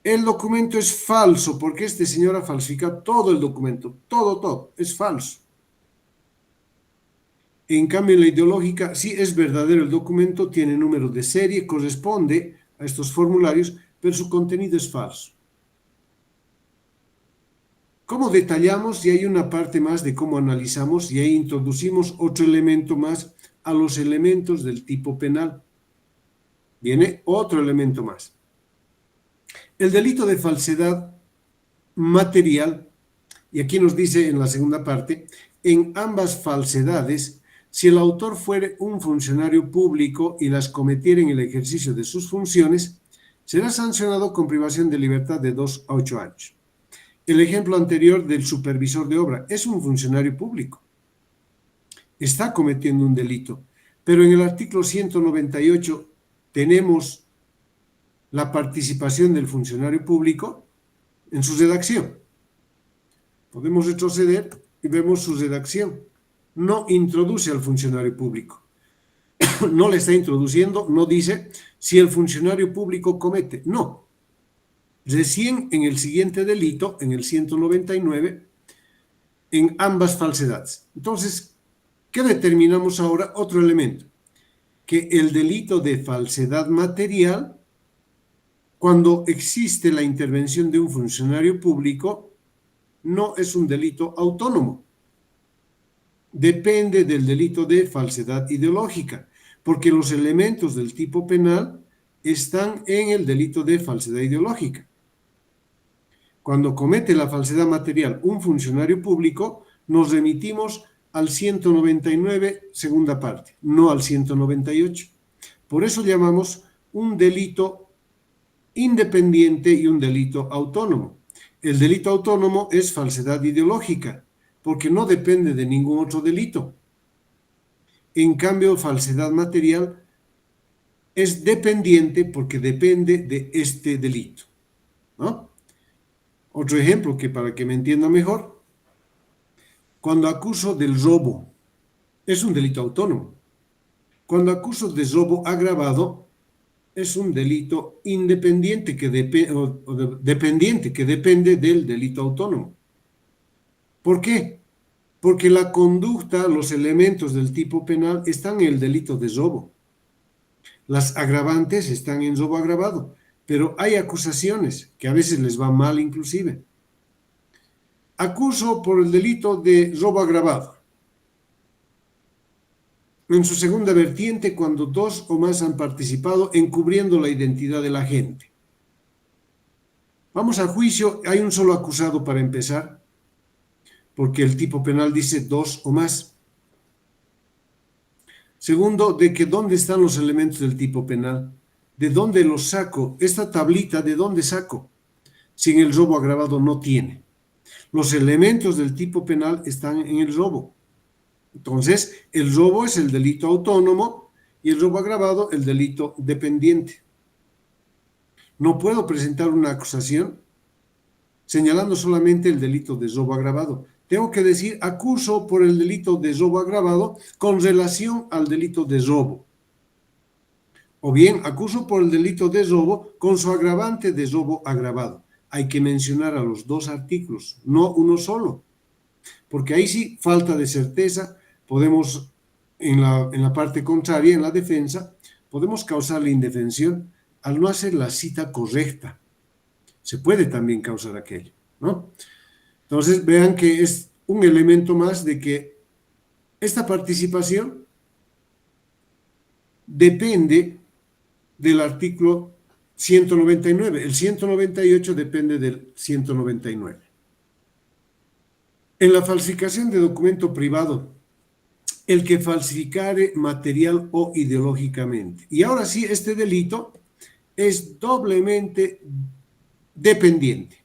El documento es falso porque este señor ha falsificado todo el documento, todo, es falso. En cambio, en la ideológica, sí es verdadero el documento, tiene número de serie, corresponde a estos formularios, pero su contenido es falso. ¿Cómo detallamos? Y hay una parte más de cómo analizamos y ahí introducimos otro elemento más a los elementos del tipo penal. Viene otro elemento más. El delito de falsedad material, y aquí nos dice en la segunda parte, en ambas falsedades, si el autor fuere un funcionario público y las cometiere en el ejercicio de sus funciones, será sancionado con privación de libertad de 2 a 8 años. El ejemplo anterior del supervisor de obra es un funcionario público. Está cometiendo un delito, pero en el artículo 198 tenemos la participación del funcionario público en su redacción. Podemos retroceder y vemos su redacción. No introduce al funcionario público. No le está introduciendo, no dice si el funcionario público comete. No. Recién en el siguiente delito, en el 199, en ambas falsedades. Entonces, ¿qué determinamos ahora? Otro elemento, que el delito de falsedad material, cuando existe la intervención de un funcionario público, no es un delito autónomo. Depende del delito de falsedad ideológica, porque los elementos del tipo penal están en el delito de falsedad ideológica. Cuando comete la falsedad material un funcionario público, nos remitimos al 199, segunda parte, no al 198. Por eso llamamos un delito independiente y un delito autónomo. El delito autónomo es falsedad ideológica, porque no depende de ningún otro delito. En cambio, falsedad material es dependiente porque depende de este delito, ¿no? Otro ejemplo que para que me entienda mejor, cuando acuso del robo, es un delito autónomo. Cuando acuso de robo agravado, es un delito independiente dependiente que depende del delito autónomo. ¿Por qué? Porque la conducta, los elementos del tipo penal están en el delito de robo. Las agravantes están en robo agravado, pero hay acusaciones que a veces les va mal inclusive. Acuso por el delito de robo agravado. En su segunda vertiente, cuando 2 o más han participado encubriendo la identidad del agente. Vamos a juicio, hay un solo acusado para empezar, porque el tipo penal dice 2 o más. Segundo, de que dónde están los elementos del tipo penal, de dónde los saco, esta tablita, ¿de dónde saco? Si en el robo agravado no tiene. Los elementos del tipo penal están en el robo. Entonces, el robo es el delito autónomo y el robo agravado el delito dependiente. No puedo presentar una acusación señalando solamente el delito de robo agravado. Tengo que decir acuso por el delito de robo agravado con relación al delito de robo. O bien acuso por el delito de robo con su agravante de robo agravado. Hay que mencionar a los dos artículos, no uno solo. Porque ahí sí, falta de certeza, podemos, en la parte contraria, en la defensa, podemos causar la indefensión al no hacer la cita correcta. Se puede también causar aquello, ¿no? Entonces, vean que es un elemento más de que esta participación depende del artículo 199. El 198 depende del 199. En la falsificación de documento privado, el que falsificare material o ideológicamente. Y ahora sí, este delito es doblemente dependiente.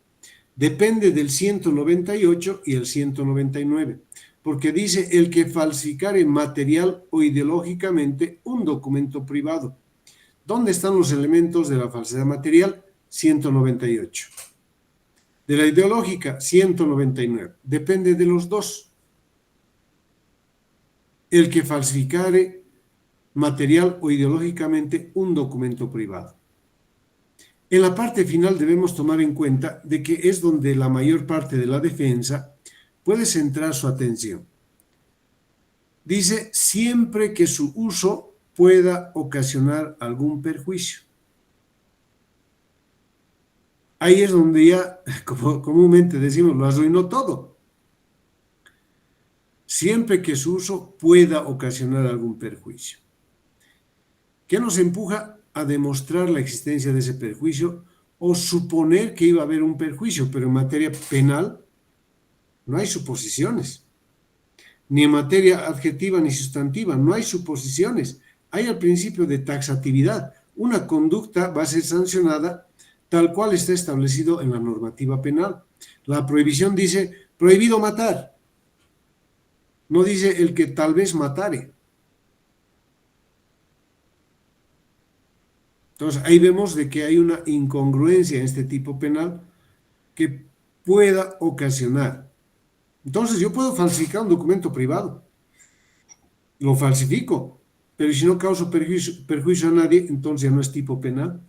Depende del 198 y el 199, porque dice el que falsificare material o ideológicamente un documento privado. ¿Dónde están los elementos de la falsedad material? 198. De la ideológica, 199. Depende de los dos. El que falsificare material o ideológicamente un documento privado. En la parte final debemos tomar en cuenta de que es donde la mayor parte de la defensa puede centrar su atención. Dice, siempre que su uso pueda ocasionar algún perjuicio. Ahí es donde ya, como comúnmente decimos, lo arruinó todo. Siempre que su uso pueda ocasionar algún perjuicio. ¿Qué nos empuja a demostrar la existencia de ese perjuicio o suponer que iba a haber un perjuicio? Pero en materia penal no hay suposiciones. Ni en materia adjetiva ni sustantiva, no hay suposiciones. Hay el principio de taxatividad. Una conducta va a ser sancionada tal cual está establecido en la normativa penal. La prohibición dice, prohibido matar. No dice el que tal vez matare. Entonces, ahí vemos de que hay una incongruencia en este tipo penal que pueda ocasionar. Entonces, yo puedo falsificar un documento privado. Lo falsifico, pero si no causo perjuicio a nadie, entonces ya no es tipo penal.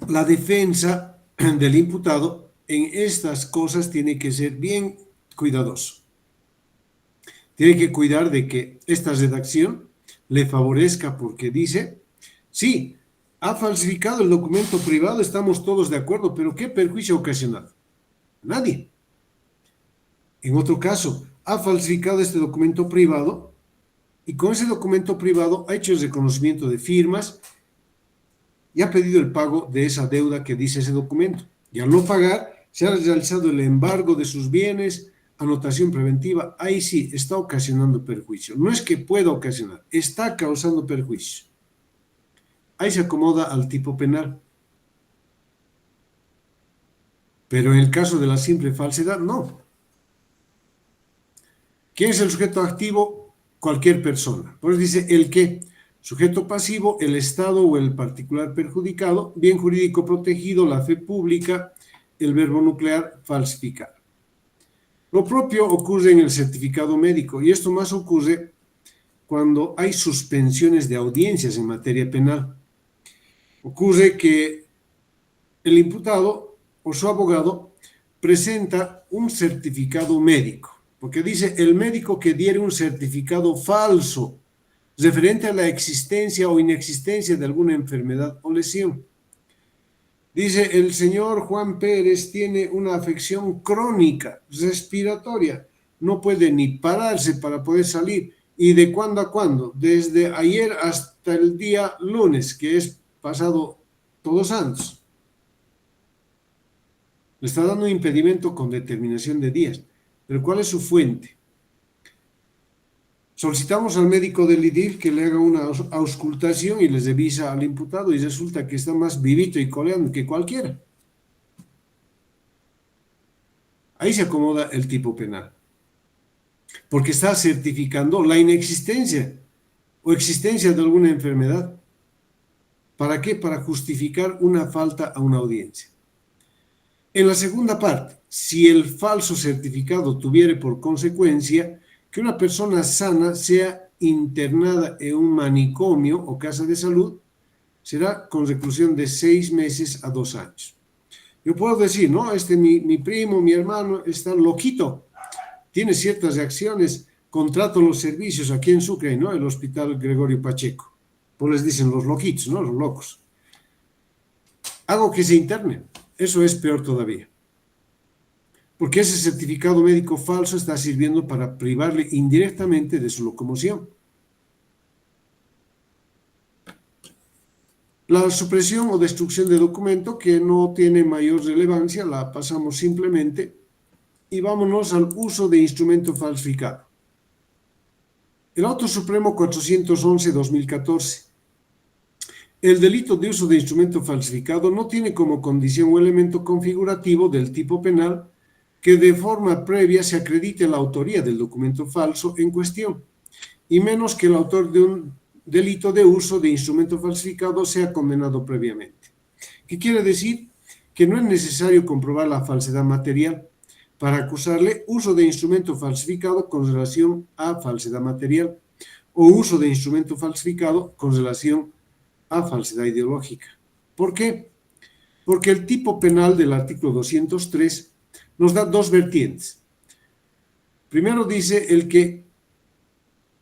La defensa del imputado en estas cosas tiene que ser bien cuidadoso. Tiene que cuidar de que esta redacción le favorezca porque dice, sí, ha falsificado el documento privado, estamos todos de acuerdo, pero ¿qué perjuicio ha ocasionado? Nadie. En otro caso, ha falsificado este documento privado y con ese documento privado ha hecho el reconocimiento de firmas y ha pedido el pago de esa deuda que dice ese documento. Y al no pagar, se ha realizado el embargo de sus bienes, anotación preventiva, ahí sí está ocasionando perjuicio. No es que pueda ocasionar, está causando perjuicio. Ahí se acomoda al tipo penal. Pero en el caso de la simple falsedad, no. ¿Quién es el sujeto activo? Cualquier persona. Por eso dice el que. Sujeto pasivo, el Estado o el particular perjudicado. Bien jurídico protegido, la fe pública, el verbo nuclear, falsificar. Lo propio ocurre en el certificado médico y esto más ocurre cuando hay suspensiones de audiencias en materia penal. Ocurre que el imputado o su abogado presenta un certificado médico, porque dice el médico que diere un certificado falso referente a la existencia o inexistencia de alguna enfermedad o lesión. Dice, el señor Juan Pérez tiene una afección crónica, respiratoria, no puede ni pararse para poder salir. ¿Y de cuándo a cuándo? Desde ayer hasta el día lunes, que es pasado Todos Santos. Le está dando un impedimento con determinación de días. ¿Pero cuál es su fuente? Solicitamos al médico del IDIL que le haga una auscultación y les revisa al imputado y resulta que está más vivito y coleando que cualquiera. Ahí se acomoda el tipo penal. Porque está certificando la inexistencia o existencia de alguna enfermedad. ¿Para qué? Para justificar una falta a una audiencia. En la segunda parte, si el falso certificado tuviere por consecuencia que una persona sana sea internada en un manicomio o casa de salud, será con reclusión de 6 meses a 2 años. Yo puedo decir, no, mi primo, mi hermano está loquito, tiene ciertas reacciones, contrato los servicios aquí en Sucre, ¿no? El Hospital Gregorio Pacheco. Pues les dicen los loquitos, ¿no? Los locos. Hago que se interne. Eso es peor todavía. Porque ese certificado médico falso está sirviendo para privarle indirectamente de su locomoción. La supresión o destrucción de documento, que no tiene mayor relevancia, la pasamos simplemente y vámonos al uso de instrumento falsificado. El Auto Supremo 411-2014. El delito de uso de instrumento falsificado no tiene como condición o elemento configurativo del tipo penal que de forma previa se acredite la autoría del documento falso en cuestión, y menos que el autor de un delito de uso de instrumento falsificado sea condenado previamente. ¿Qué quiere decir? Que no es necesario comprobar la falsedad material para acusarle uso de instrumento falsificado con relación a falsedad material o uso de instrumento falsificado con relación a falsedad ideológica. ¿Por qué? Porque el tipo penal del artículo 203 nos da dos vertientes. Primero dice el que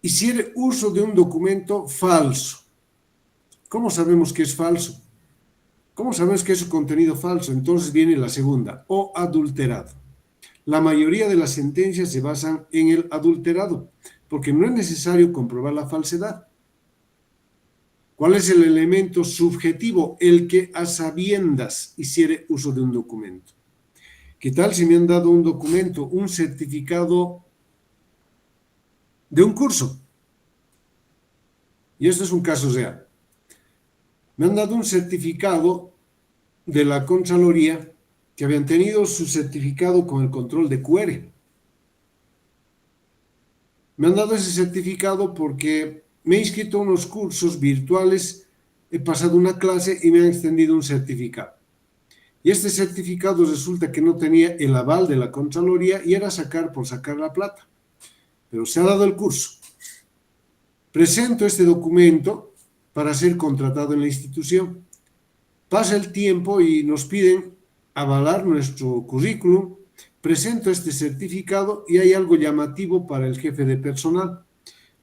hiciere uso de un documento falso. ¿Cómo sabemos que es falso? ¿Cómo sabemos que es un contenido falso? Entonces viene la segunda, o adulterado. La mayoría de las sentencias se basan en el adulterado, porque no es necesario comprobar la falsedad. ¿Cuál es el elemento subjetivo? El que a sabiendas hiciere uso de un documento. ¿Qué tal si me han dado un documento, un certificado de un curso? Y esto es un caso real. Me han dado un certificado de la Contraloría que habían tenido su certificado con el control de QR. Me han dado ese certificado porque me he inscrito a unos cursos virtuales, he pasado una clase y me han extendido un certificado. Y este certificado resulta que no tenía el aval de la Contraloría y era sacar por sacar la plata. Pero se ha dado el curso. Presento este documento para ser contratado en la institución. Pasa el tiempo y nos piden avalar nuestro currículum. Presento este certificado y hay algo llamativo para el jefe de personal.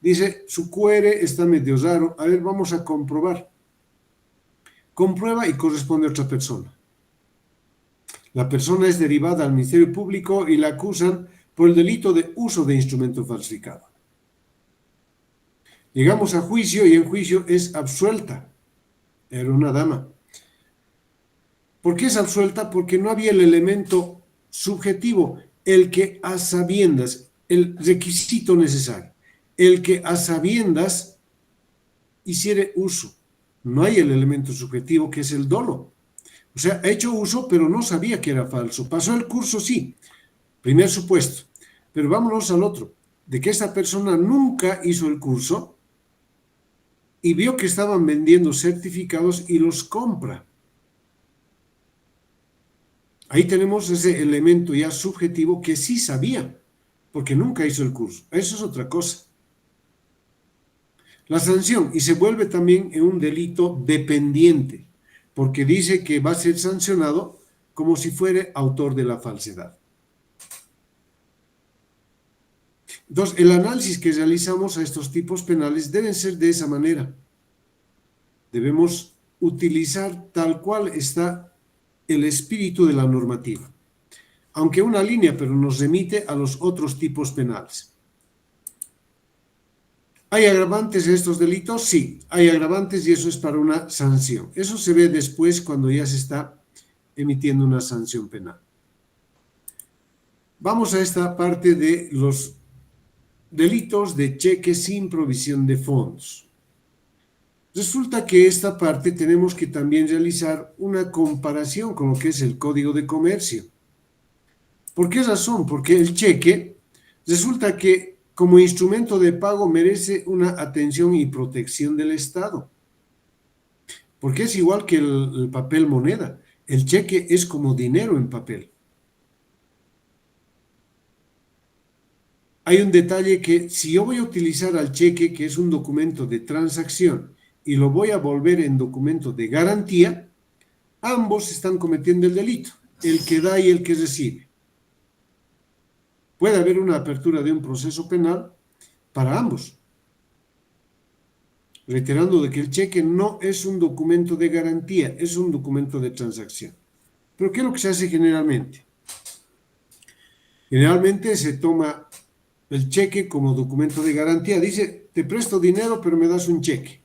Dice, su QR está medio raro. A ver, vamos a comprobar. Comprueba y corresponde a otra persona. La persona es derivada al Ministerio Público y la acusan por el delito de uso de instrumento falsificado. Llegamos a juicio y en juicio es absuelta. Era una dama. ¿Por qué es absuelta? Porque no había el elemento subjetivo, el que a sabiendas, el requisito necesario, el que a sabiendas hiciere uso. No hay el elemento subjetivo que es el dolo. O sea, ha hecho uso, pero no sabía que era falso. Pasó el curso, sí. Primer supuesto. Pero vámonos al otro. De que esa persona nunca hizo el curso y vio que estaban vendiendo certificados y los compra. Ahí tenemos ese elemento ya subjetivo que sí sabía, porque nunca hizo el curso. Eso es otra cosa. La sanción, y se vuelve también en un delito dependiente, porque dice que va a ser sancionado como si fuera autor de la falsedad. Entonces, el análisis que realizamos a estos tipos penales deben ser de esa manera. Debemos utilizar tal cual está el espíritu de la normativa. Aunque una línea, pero nos remite a los otros tipos penales. ¿Hay agravantes de estos delitos? Sí, hay agravantes y eso es para una sanción. Eso se ve después cuando ya se está emitiendo una sanción penal. Vamos a esta parte de los delitos de cheque sin provisión de fondos. Resulta que esta parte tenemos que también realizar una comparación con lo que es el Código de Comercio. ¿Por qué razón? Porque el cheque resulta que como instrumento de pago merece una atención y protección del Estado. Porque es igual que el papel moneda. El cheque es como dinero en papel. Hay un detalle que si yo voy a utilizar al cheque, que es un documento de transacción, y lo voy a volver en documento de garantía, ambos están cometiendo el delito, el que da y el que recibe. Puede haber una apertura de un proceso penal para ambos, reiterando de que el cheque no es un documento de garantía, es un documento de transacción. ¿Pero qué es lo que se hace generalmente? Generalmente se toma el cheque como documento de garantía. Dice, te presto dinero, pero me das un cheque.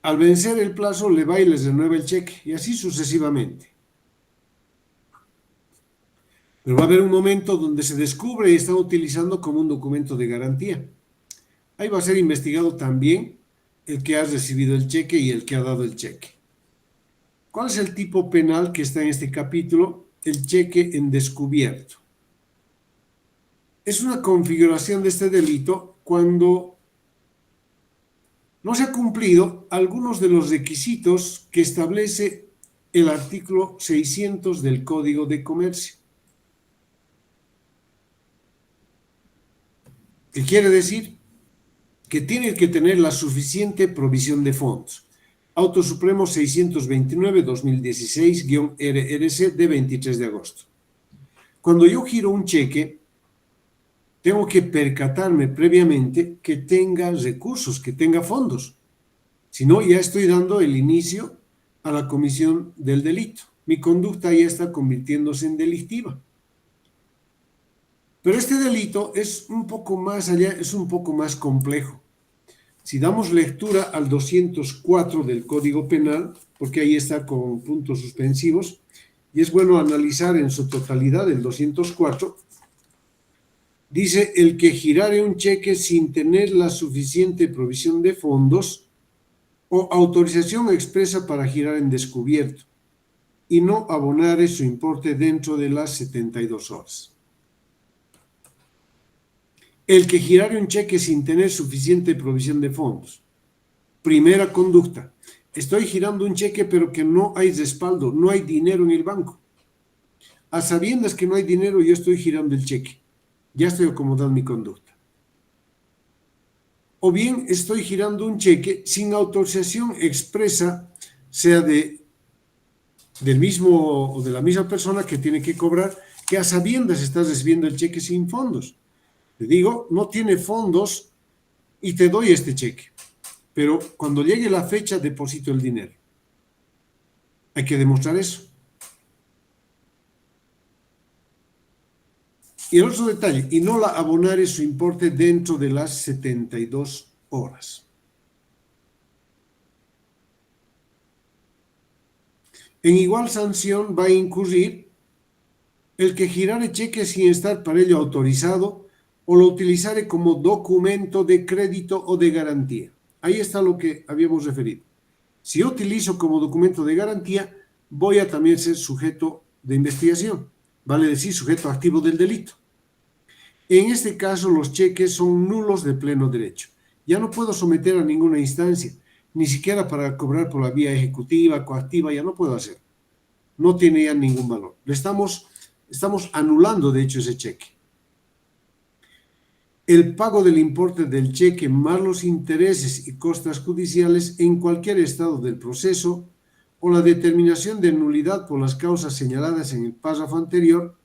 Al vencer el plazo, le va y les renueva el cheque, y así sucesivamente. Pero va a haber un momento donde se descubre y está utilizando como un documento de garantía. Ahí va a ser investigado también el que ha recibido el cheque y el que ha dado el cheque. ¿Cuál es el tipo penal que está en este capítulo? El cheque en descubierto. Es una configuración de este delito cuando no se ha cumplido algunos de los requisitos que establece el artículo 600 del Código de Comercio. ¿Qué quiere decir? Que tiene que tener la suficiente provisión de fondos. Auto Supremo 629-2016-RRC de 23 de agosto. Cuando yo giro un cheque, tengo que percatarme previamente que tenga recursos, que tenga fondos. Si no, ya estoy dando el inicio a la comisión del delito. Mi conducta ya está convirtiéndose en delictiva. Pero este delito es un poco más allá, es un poco más complejo. Si damos lectura al 204 del Código Penal, porque ahí está con puntos suspensivos, y es bueno analizar en su totalidad el 204, dice: el que girare un cheque sin tener la suficiente provisión de fondos o autorización expresa para girar en descubierto y no abonare su importe dentro de las 72 horas. El que girare un cheque sin tener suficiente provisión de fondos. Primera conducta. Estoy girando un cheque pero que no hay respaldo, no hay dinero en el banco. A sabiendas que no hay dinero, yo estoy girando el cheque. Ya estoy acomodando mi conducta. O bien estoy girando un cheque sin autorización expresa, sea del mismo o de la misma persona que tiene que cobrar, que a sabiendas estás recibiendo el cheque sin fondos. Te digo, no tiene fondos y te doy este cheque. Pero cuando llegue la fecha, deposito el dinero. Hay que demostrar eso. Y el otro detalle, y no la abonare su importe dentro de las 72 horas. En igual sanción va a incurrir el que girare cheque sin estar para ello autorizado o lo utilizare como documento de crédito o de garantía. Ahí está lo que habíamos referido. Si yo utilizo como documento de garantía, voy a también ser sujeto de investigación, vale decir, sujeto activo del delito. En este caso, los cheques son nulos de pleno derecho. Ya no puedo someter a ninguna instancia, ni siquiera para cobrar por la vía ejecutiva, coactiva, ya no puedo hacer. No tiene ya ningún valor. Estamos anulando, de hecho, ese cheque. El pago del importe del cheque más los intereses y costas judiciales en cualquier estado del proceso o la determinación de nulidad por las causas señaladas en el párrafo anterior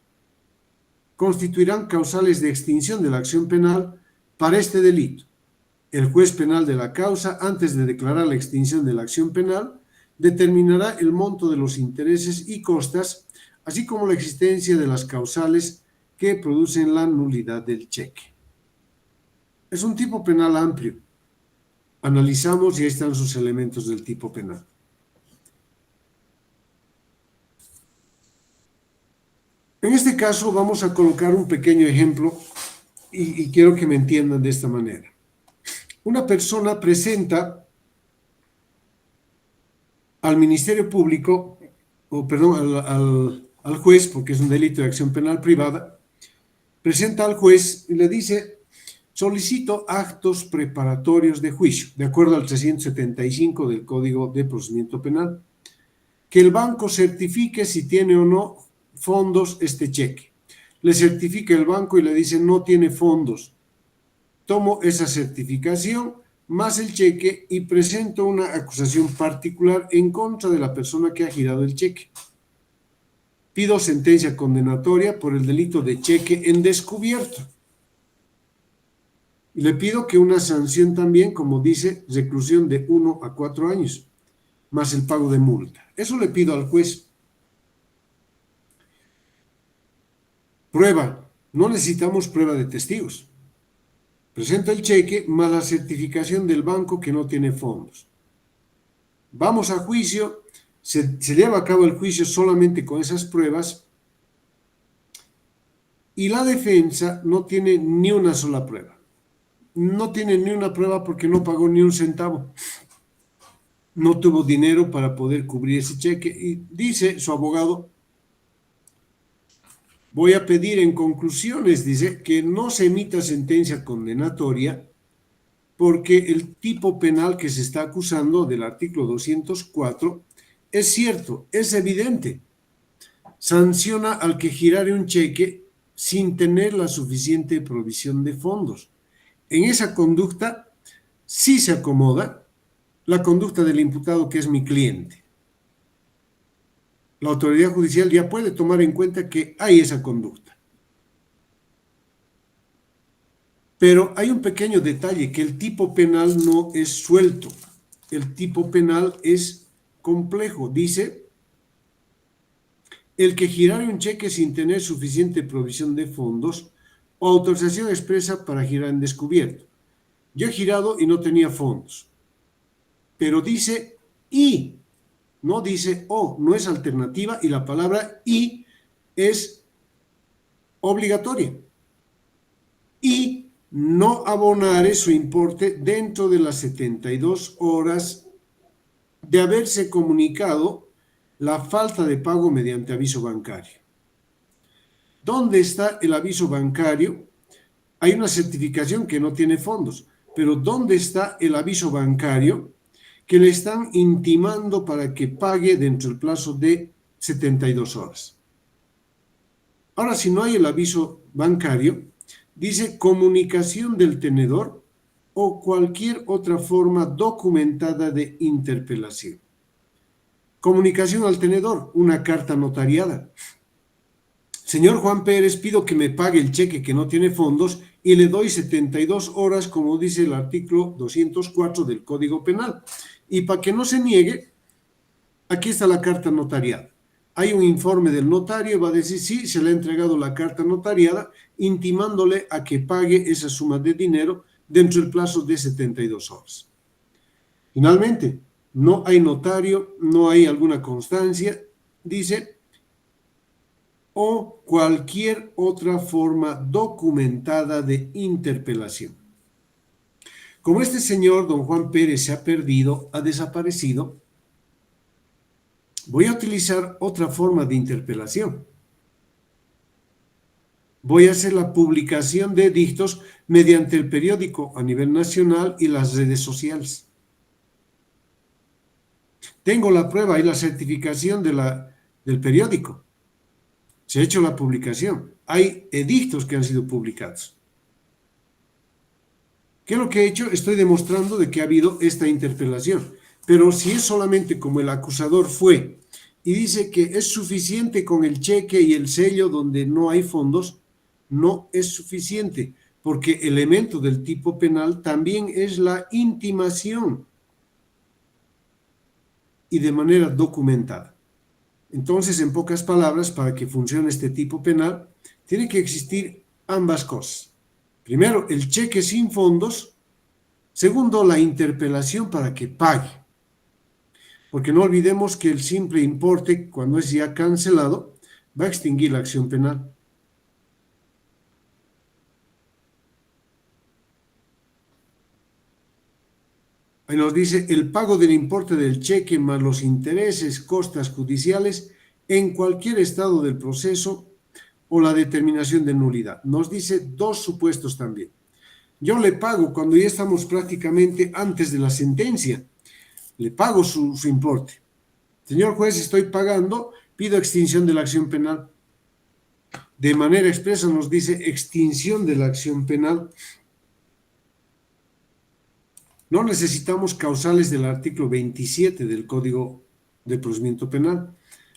constituirán causales de extinción de la acción penal para este delito. El juez penal de la causa, antes de declarar la extinción de la acción penal, determinará el monto de los intereses y costas, así como la existencia de las causales que producen la nulidad del cheque. Es un tipo penal amplio. Analizamos y ahí están sus elementos del tipo penal. En este caso vamos a colocar un pequeño ejemplo y quiero que me entiendan de esta manera. Una persona presenta al Ministerio Público, o perdón, al juez, porque es un delito de acción penal privada, presenta al juez y le dice: solicito actos preparatorios de juicio, de acuerdo al 375 del Código de Procedimiento Penal, que el banco certifique si tiene o no fondos este cheque. Le certifica el banco y le dice: no tiene fondos. Tomo esa certificación más el cheque y presento una acusación particular en contra de la persona que ha girado el cheque. Pido sentencia condenatoria por el delito de cheque en descubierto. Y le pido que una sanción también, como dice, reclusión de 1 a 4 años, más el pago de multa. Eso le pido al juez. Prueba. No necesitamos prueba de testigos. Presento el cheque más la certificación del banco que no tiene fondos. Vamos a juicio. Se lleva a cabo el juicio solamente con esas pruebas y la defensa no tiene ni una sola prueba. No tiene ni una prueba porque no pagó ni un centavo. No tuvo dinero para poder cubrir ese cheque y dice su abogado: voy a pedir en conclusiones, dice, que no se emita sentencia condenatoria porque el tipo penal que se está acusando del artículo 204 es cierto, es evidente. Sanciona al que girare un cheque sin tener la suficiente provisión de fondos. En esa conducta sí se acomoda la conducta del imputado que es mi cliente. La autoridad judicial ya puede tomar en cuenta que hay esa conducta. Pero hay un pequeño detalle, que el tipo penal no es suelto. El tipo penal es complejo. Dice, el que girare un cheque sin tener suficiente provisión de fondos o autorización expresa para girar en descubierto. Yo he girado y no tenía fondos. Pero dice y, no dice o, no es alternativa, y la palabra y es obligatoria. Y no abonare su importe dentro de las 72 horas de haberse comunicado la falta de pago mediante aviso bancario. ¿Dónde está el aviso bancario? Hay una certificación que no tiene fondos, pero ¿dónde está el aviso bancario que le están intimando para que pague dentro del plazo de 72 horas? Ahora, si no hay el aviso bancario, dice comunicación del tenedor o cualquier otra forma documentada de interpelación. Comunicación al tenedor, una carta notariada. Señor Juan Pérez, pido que me pague el cheque que no tiene fondos y le doy 72 horas, como dice el artículo 204 del Código Penal. Y para que no se niegue, aquí está la carta notariada. Hay un informe del notario, va a decir sí, se le ha entregado la carta notariada, intimándole a que pague esa suma de dinero dentro del plazo de 72 horas. Finalmente, no hay notario, no hay alguna constancia, dice, o cualquier otra forma documentada de interpelación. Como este señor, don Juan Pérez, se ha perdido, ha desaparecido, voy a utilizar otra forma de interpelación. Voy a hacer la publicación de edictos mediante el periódico a nivel nacional y las redes sociales. Tengo la prueba y la certificación del periódico. Se ha hecho la publicación. Hay edictos que han sido publicados. ¿Qué es lo que he hecho? Estoy demostrando de que ha habido esta interpelación. Pero si es solamente como el acusador fue y dice que es suficiente con el cheque y el sello donde no hay fondos, no es suficiente, porque elemento del tipo penal también es la intimación y de manera documentada. Entonces, en pocas palabras, para que funcione este tipo penal, tiene que existir ambas cosas. Primero, el cheque sin fondos. Segundo, la interpelación para que pague. Porque no olvidemos que el simple importe, cuando es ya cancelado, va a extinguir la acción penal. Ahí nos dice el pago del importe del cheque más los intereses, costas judiciales en cualquier estado del proceso o la determinación de nulidad. Nos dice dos supuestos también. Yo le pago cuando ya estamos prácticamente antes de la sentencia. Le pago su importe. Señor juez, estoy pagando, pido extinción de la acción penal. De manera expresa nos dice extinción de la acción penal. No necesitamos causales del artículo 27 del Código de Procedimiento Penal.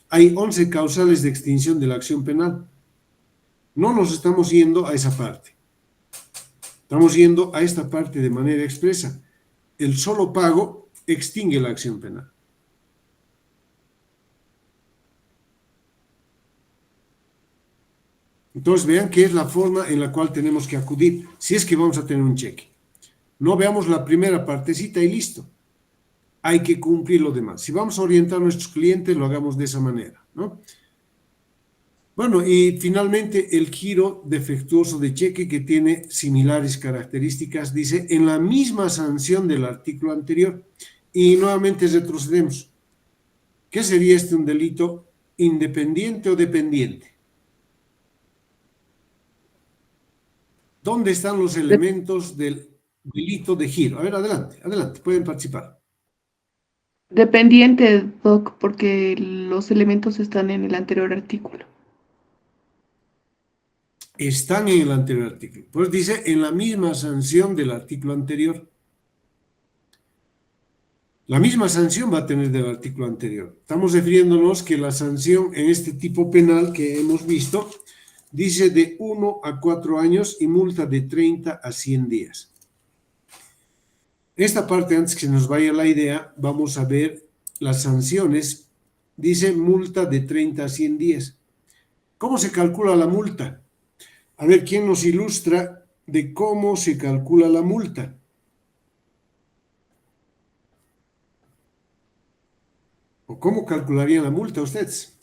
Hay 11 causales de extinción de la acción penal. No nos estamos yendo a esa parte. Estamos yendo a esta parte de manera expresa. El solo pago extingue la acción penal. Entonces vean qué es la forma en la cual tenemos que acudir si es que vamos a tener un cheque. No veamos la primera partecita y listo. Hay que cumplir lo demás. Si vamos a orientar a nuestros clientes, lo hagamos de esa manera, ¿no? Bueno, y finalmente el giro defectuoso de cheque que tiene similares características, dice, en la misma sanción del artículo anterior. Y nuevamente retrocedemos. ¿Qué sería un delito independiente o dependiente? ¿Dónde están los elementos del delito de giro? A ver, adelante, pueden participar. Dependiente, Doc, porque los elementos están en el anterior artículo. Están en el anterior artículo. Pues dice en la misma sanción del artículo anterior. La misma sanción va a tener del artículo anterior. Estamos refiriéndonos que la sanción en este tipo penal que hemos visto dice de 1 a 4 años y multa de 30 a 100 días. Esta parte, antes que nos vaya la idea, vamos a ver las sanciones. Dice multa de 30 a 100 días. ¿Cómo se calcula la multa? A ver, ¿quién nos ilustra de cómo se calcula la multa? ¿O cómo calcularían la multa ustedes?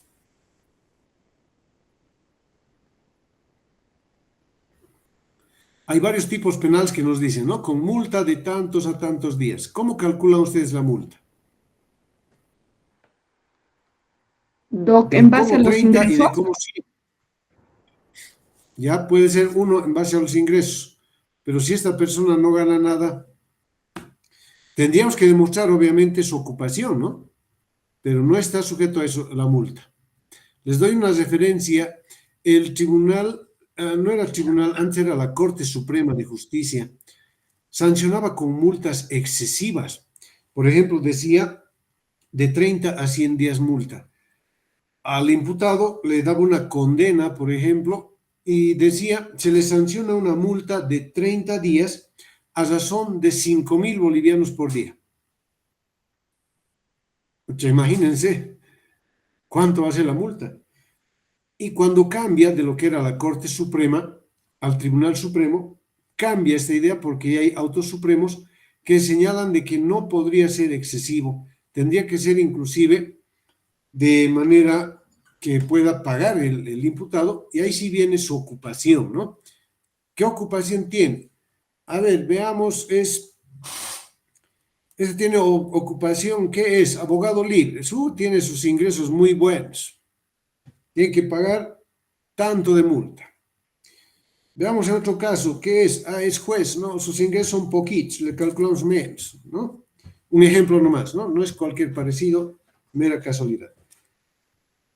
Hay varios tipos penales que nos dicen, ¿no? Con multa de tantos a tantos días. ¿Cómo calculan ustedes la multa? Doc, De en base a cómo los 30 y de ingresos, cómo 100. Ya puede ser uno en base a los ingresos. Pero si esta persona no gana nada, tendríamos que demostrar obviamente su ocupación, ¿no? Pero no está sujeto a eso la multa. Les doy una referencia. El tribunal, no era el tribunal, antes era la Corte Suprema de Justicia, sancionaba con multas excesivas. Por ejemplo, decía de 30 a 100 días multa. Al imputado le daba una condena, por ejemplo, y decía, se le sanciona una multa de 30 días a razón de 5.000 bolivianos por día. O sea, imagínense cuánto va a ser la multa. Y cuando cambia de lo que era la Corte Suprema al Tribunal Supremo, cambia esta idea porque hay autos supremos que señalan de que no podría ser excesivo, tendría que ser inclusive de manera que pueda pagar el imputado, y ahí sí viene su ocupación, ¿no? ¿Qué ocupación tiene? A ver, veamos, tiene ocupación, ¿qué es? Abogado libre. Tiene sus ingresos muy buenos. Tiene que pagar tanto de multa. Veamos en otro caso, ¿qué es? Es juez, ¿no? Sus ingresos son poquitos, le calculamos menos, ¿no? Un ejemplo nomás, ¿no? No es cualquier parecido, mera casualidad.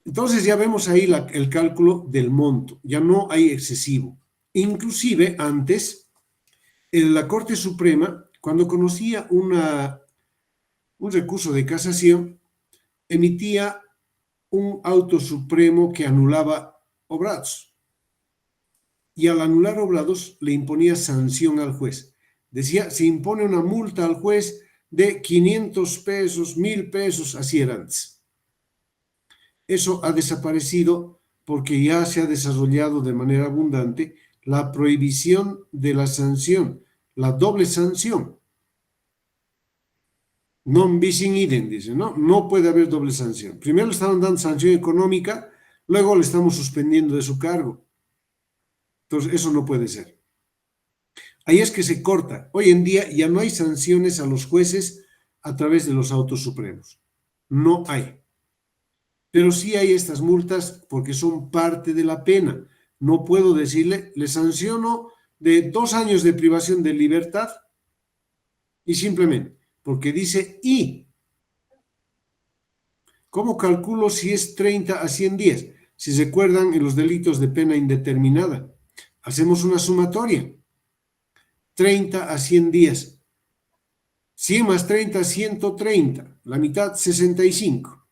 Entonces ya vemos ahí el cálculo del monto, ya no hay excesivo. Inclusive antes, en la Corte Suprema, cuando conocía un recurso de casación, emitía un auto supremo que anulaba obrados. Y al anular obrados le imponía sanción al juez. Decía, se impone una multa al juez de 500 pesos, 1.000 pesos, así era antes. Eso ha desaparecido porque ya se ha desarrollado de manera abundante la prohibición de la sanción, la doble sanción. Non bis in idem, dice, ¿no? No puede haber doble sanción. Primero le estaban dando sanción económica, luego le estamos suspendiendo de su cargo. Entonces, eso no puede ser. Ahí es que se corta. Hoy en día ya no hay sanciones a los jueces a través de los autos supremos. No hay. Pero sí hay estas multas porque son parte de la pena. No puedo decirle, le sanciono de 2 años de privación de libertad y simplemente, porque dice y. ¿Cómo calculo si es 30 a 100 días? Si se acuerdan en los delitos de pena indeterminada, hacemos una sumatoria. 30 a 100 días. 100 más 30, 130. La mitad, 65.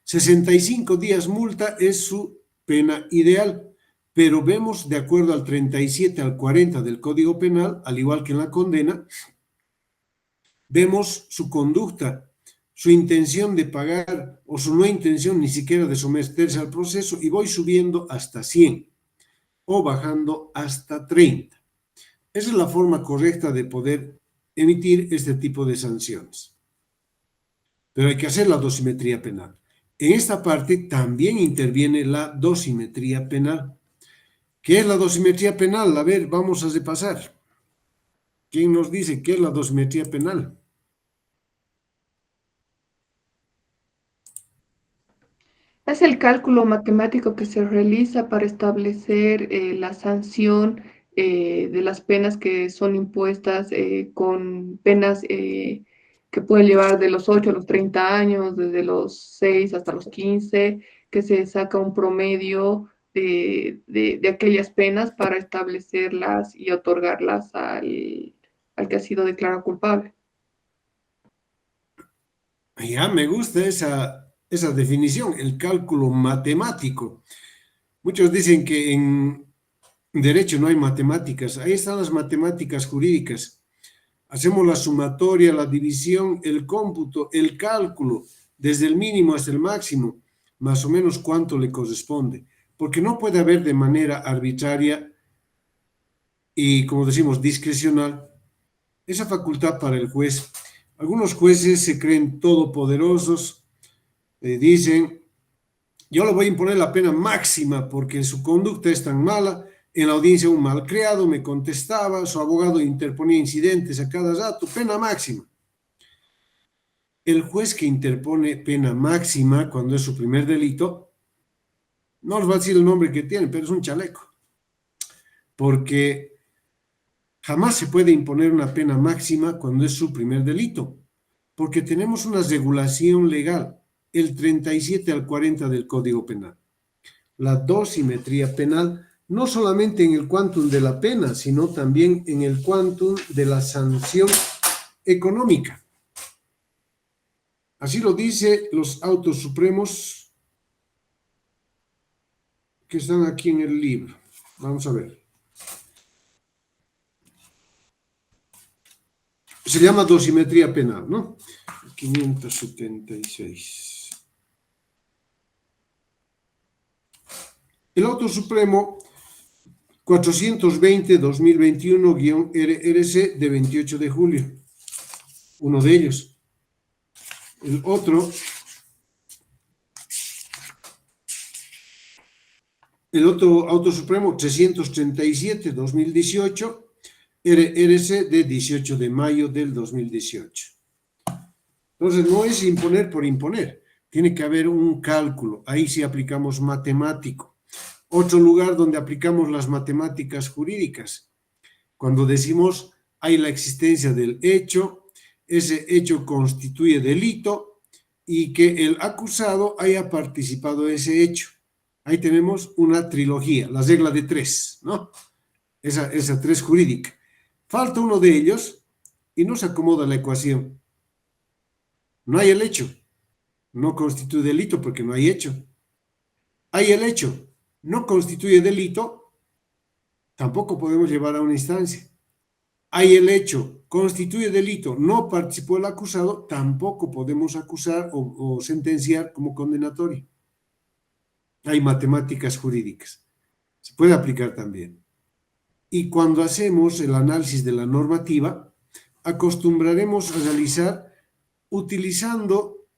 65 días multa es su pena ideal, pero vemos de acuerdo al 37 al 40 del Código Penal, al igual que en la condena, vemos su conducta, su intención de pagar o su no intención ni siquiera de someterse al proceso, y voy subiendo hasta 100 o bajando hasta 30. Esa es la forma correcta de poder emitir este tipo de sanciones. Pero hay que hacer la dosimetría penal. En esta parte también interviene la dosimetría penal. ¿Qué es la dosimetría penal? A ver, vamos a repasar. ¿Quién nos dice qué es la dosimetría penal? es el cálculo matemático que se realiza para establecer la sanción de las penas que son impuestas con penas que pueden llevar de los 8 a los 30 años, desde los 6 hasta los 15, que se saca un promedio de aquellas penas para establecerlas y otorgarlas al que ha sido declarado culpable. Ya me gusta esa definición, el cálculo matemático. Muchos dicen que en derecho no hay matemáticas. Ahí están las matemáticas jurídicas. Hacemos la sumatoria, la división, el cómputo, el cálculo, desde el mínimo hasta el máximo, más o menos cuánto le corresponde. Porque no puede haber de manera arbitraria y, como decimos, discrecional, esa facultad para el juez. Algunos jueces se creen todopoderosos, dicen, yo le voy a imponer la pena máxima porque su conducta es tan mala. En la audiencia un malcriado me contestaba, su abogado interponía incidentes a cada rato, pena máxima. El juez que interpone pena máxima cuando es su primer delito, no les va a decir el nombre que tiene, pero es un chaleco. Porque jamás se puede imponer una pena máxima cuando es su primer delito, porque tenemos una regulación legal, el 37 al 40 del Código Penal. La dosimetría penal, no solamente en el quantum de la pena, sino también en el quantum de la sanción económica. Así lo dice los autos supremos que están aquí en el libro. Vamos a ver. Se llama dosimetría penal, ¿no? 576. El auto supremo 420-2021-RRC de 28 de julio. Uno de ellos. El otro, auto supremo 337-2018, RRC de 18 de mayo del 2018. Entonces, no es imponer por imponer. Tiene que haber un cálculo. Ahí sí aplicamos matemático. Otro lugar donde aplicamos las matemáticas jurídicas. Cuando decimos hay la existencia del hecho, ese hecho constituye delito y que el acusado haya participado de ese hecho. Ahí tenemos una trilogía, la regla de tres, ¿no? Esa tres jurídica. Falta uno de ellos y no se acomoda la ecuación. No hay el hecho, no constituye delito porque no hay hecho. Hay el hecho, no constituye delito, tampoco podemos llevar a una instancia. Hay el hecho, constituye delito, no participó el acusado, tampoco podemos acusar o sentenciar como condenatorio. Hay matemáticas jurídicas, se puede aplicar también. Y cuando hacemos el análisis de la normativa, acostumbraremos a realizar utilizando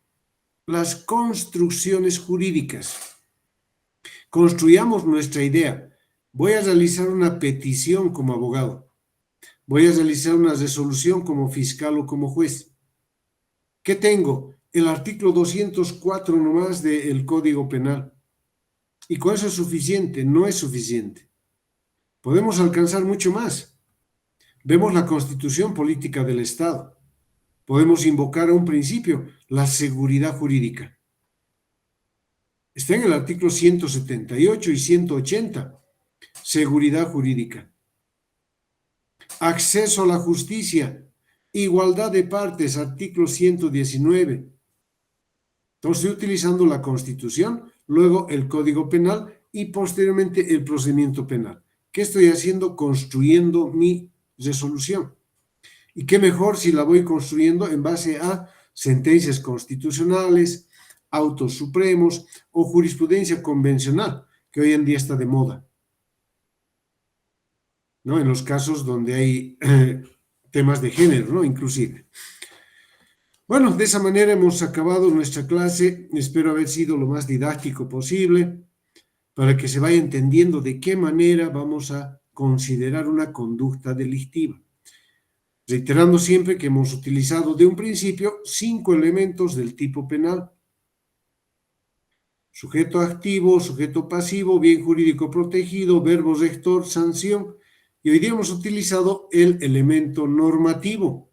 las construcciones jurídicas. Construyamos nuestra idea. Voy a realizar una petición como abogado. Voy a realizar una resolución como fiscal o como juez. ¿Qué tengo? El artículo 204 nomás del Código Penal. Y con eso es suficiente, no es suficiente. Podemos alcanzar mucho más. Vemos la Constitución Política del Estado. Podemos invocar a un principio, la seguridad jurídica. Está en el artículo 178 y 180. Seguridad jurídica. Acceso a la justicia. Igualdad de partes, artículo 119. Entonces, estoy utilizando la Constitución, luego el Código Penal y posteriormente el procedimiento penal. ¿Qué estoy haciendo? Construyendo mi resolución. Y qué mejor si la voy construyendo en base a sentencias constitucionales, autos supremos o jurisprudencia convencional, que hoy en día está de moda, ¿no? En los casos donde hay temas de género, ¿no? Inclusive. Bueno, de esa manera hemos acabado nuestra clase. Espero haber sido lo más didáctico posible para que se vaya entendiendo de qué manera vamos a considerar una conducta delictiva. Reiterando siempre que hemos utilizado de un principio 5 elementos del tipo penal. Sujeto activo, sujeto pasivo, bien jurídico protegido, verbo rector, sanción. Y hoy día hemos utilizado el elemento normativo,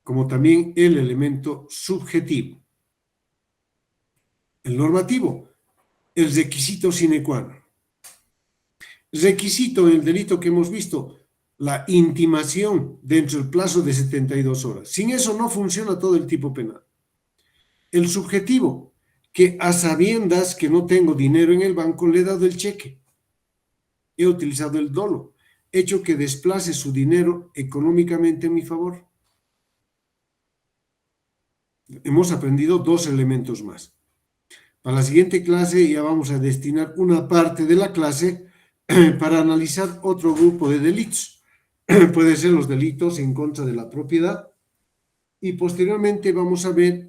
como también el elemento subjetivo. El normativo, el requisito sine qua non. Requisito en el delito que hemos visto, la intimación dentro del plazo de 72 horas. Sin eso no funciona todo el tipo penal. El subjetivo, que a sabiendas que no tengo dinero en el banco, le he dado el cheque. He utilizado el dolo, hecho que desplace su dinero económicamente en mi favor. Hemos aprendido 2 elementos más. Para la siguiente clase ya vamos a destinar una parte de la clase para analizar otro grupo de delitos. Puede ser los delitos en contra de la propiedad. Y posteriormente vamos a ver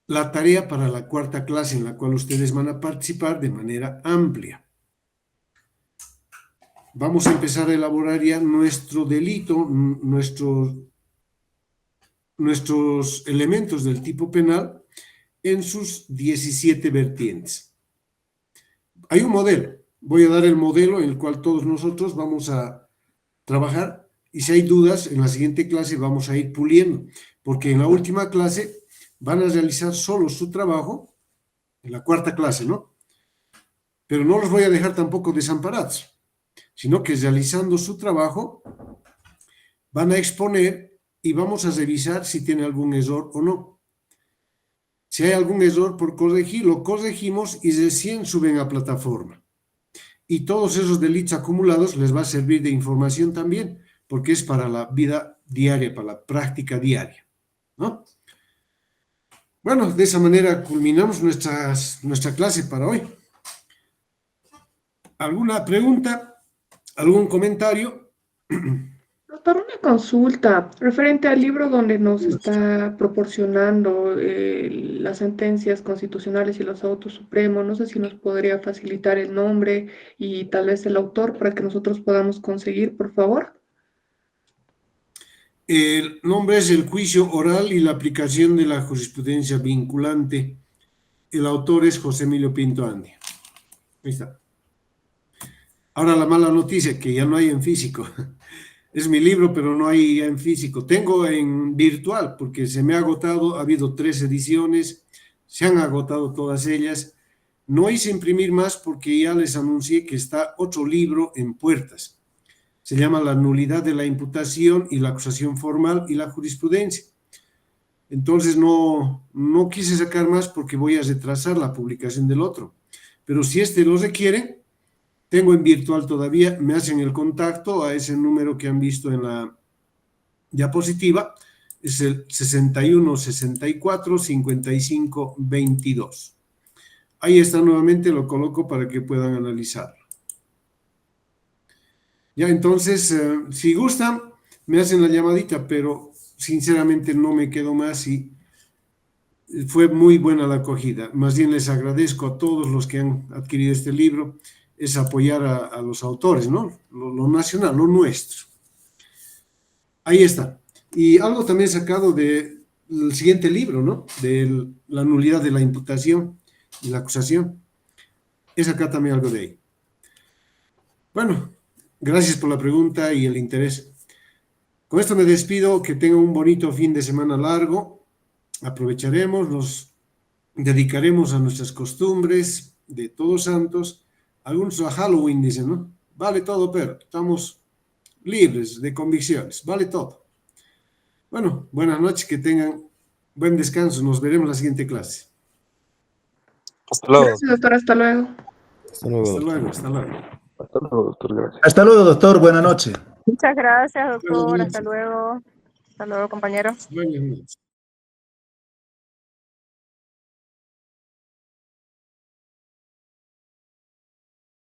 la tarea para la 4ª clase en la cual ustedes van a participar de manera amplia. Vamos a empezar a elaborar ya nuestro delito, nuestros elementos del tipo penal en sus 17 vertientes. Hay un modelo. Voy a dar el modelo en el cual todos nosotros vamos a trabajar y si hay dudas, en la siguiente clase vamos a ir puliendo, porque en la última clase van a realizar solo su trabajo, en la 4ª clase, ¿no? Pero no los voy a dejar tampoco desamparados, sino que realizando su trabajo van a exponer y vamos a revisar si tiene algún error o no. Si hay algún error por corregir, lo corregimos y recién suben a plataforma. Y todos esos delitos acumulados les va a servir de información también, porque es para la vida diaria, para la práctica diaria, ¿no? Bueno, de esa manera culminamos nuestra clase para hoy. ¿Alguna pregunta? ¿Algún comentario? Doctor, una consulta referente al libro donde nos está proporcionando las sentencias constitucionales y los autos supremos. No sé si nos podría facilitar el nombre y tal vez el autor para que nosotros podamos conseguir, por favor. El nombre es El juicio oral y la aplicación de la jurisprudencia vinculante. El autor es José Emilio Pinto Andia. Ahí está. Ahora la mala noticia, que ya no hay en físico. Es mi libro, pero no hay ya en físico. Tengo en virtual, porque se me ha agotado. Ha habido 3 ediciones, se han agotado todas ellas. No hice imprimir más porque ya les anuncié que está otro libro en puertas. Se llama La nulidad de la imputación y la acusación formal y la jurisprudencia. Entonces no quise sacar más porque voy a retrasar la publicación del otro. Pero si este lo requiere, tengo en virtual todavía, me hacen el contacto a ese número que han visto en la diapositiva, es el 61 64 55 22. Ahí está nuevamente, lo coloco para que puedan analizarlo. Ya, entonces, si gustan, me hacen la llamadita, pero sinceramente no me quedo más y fue muy buena la acogida. Más bien les agradezco a todos los que han adquirido este libro, es apoyar a los autores, ¿no? Lo nacional, lo nuestro. Ahí está. Y algo también sacado del siguiente libro, ¿no? De la nulidad de la imputación y la acusación. Es acá también algo de ahí. Bueno, gracias por la pregunta y el interés. Con esto me despido, que tengan un bonito fin de semana largo. Aprovecharemos, nos dedicaremos a nuestras costumbres de Todos Santos. Algunos a Halloween dicen, ¿no? Vale todo, pero estamos libres de convicciones, vale todo. Bueno, buenas noches, que tengan buen descanso. Nos veremos en la siguiente clase. Hasta luego. Gracias, doctor. Hasta luego. Hasta luego. Hasta luego, hasta luego. Hasta luego, doctor. Gracias. Hasta luego, doctor. Buenas noches. Muchas gracias, doctor. Buenas Hasta noches. luego. Hasta luego, compañero. Buenas noches.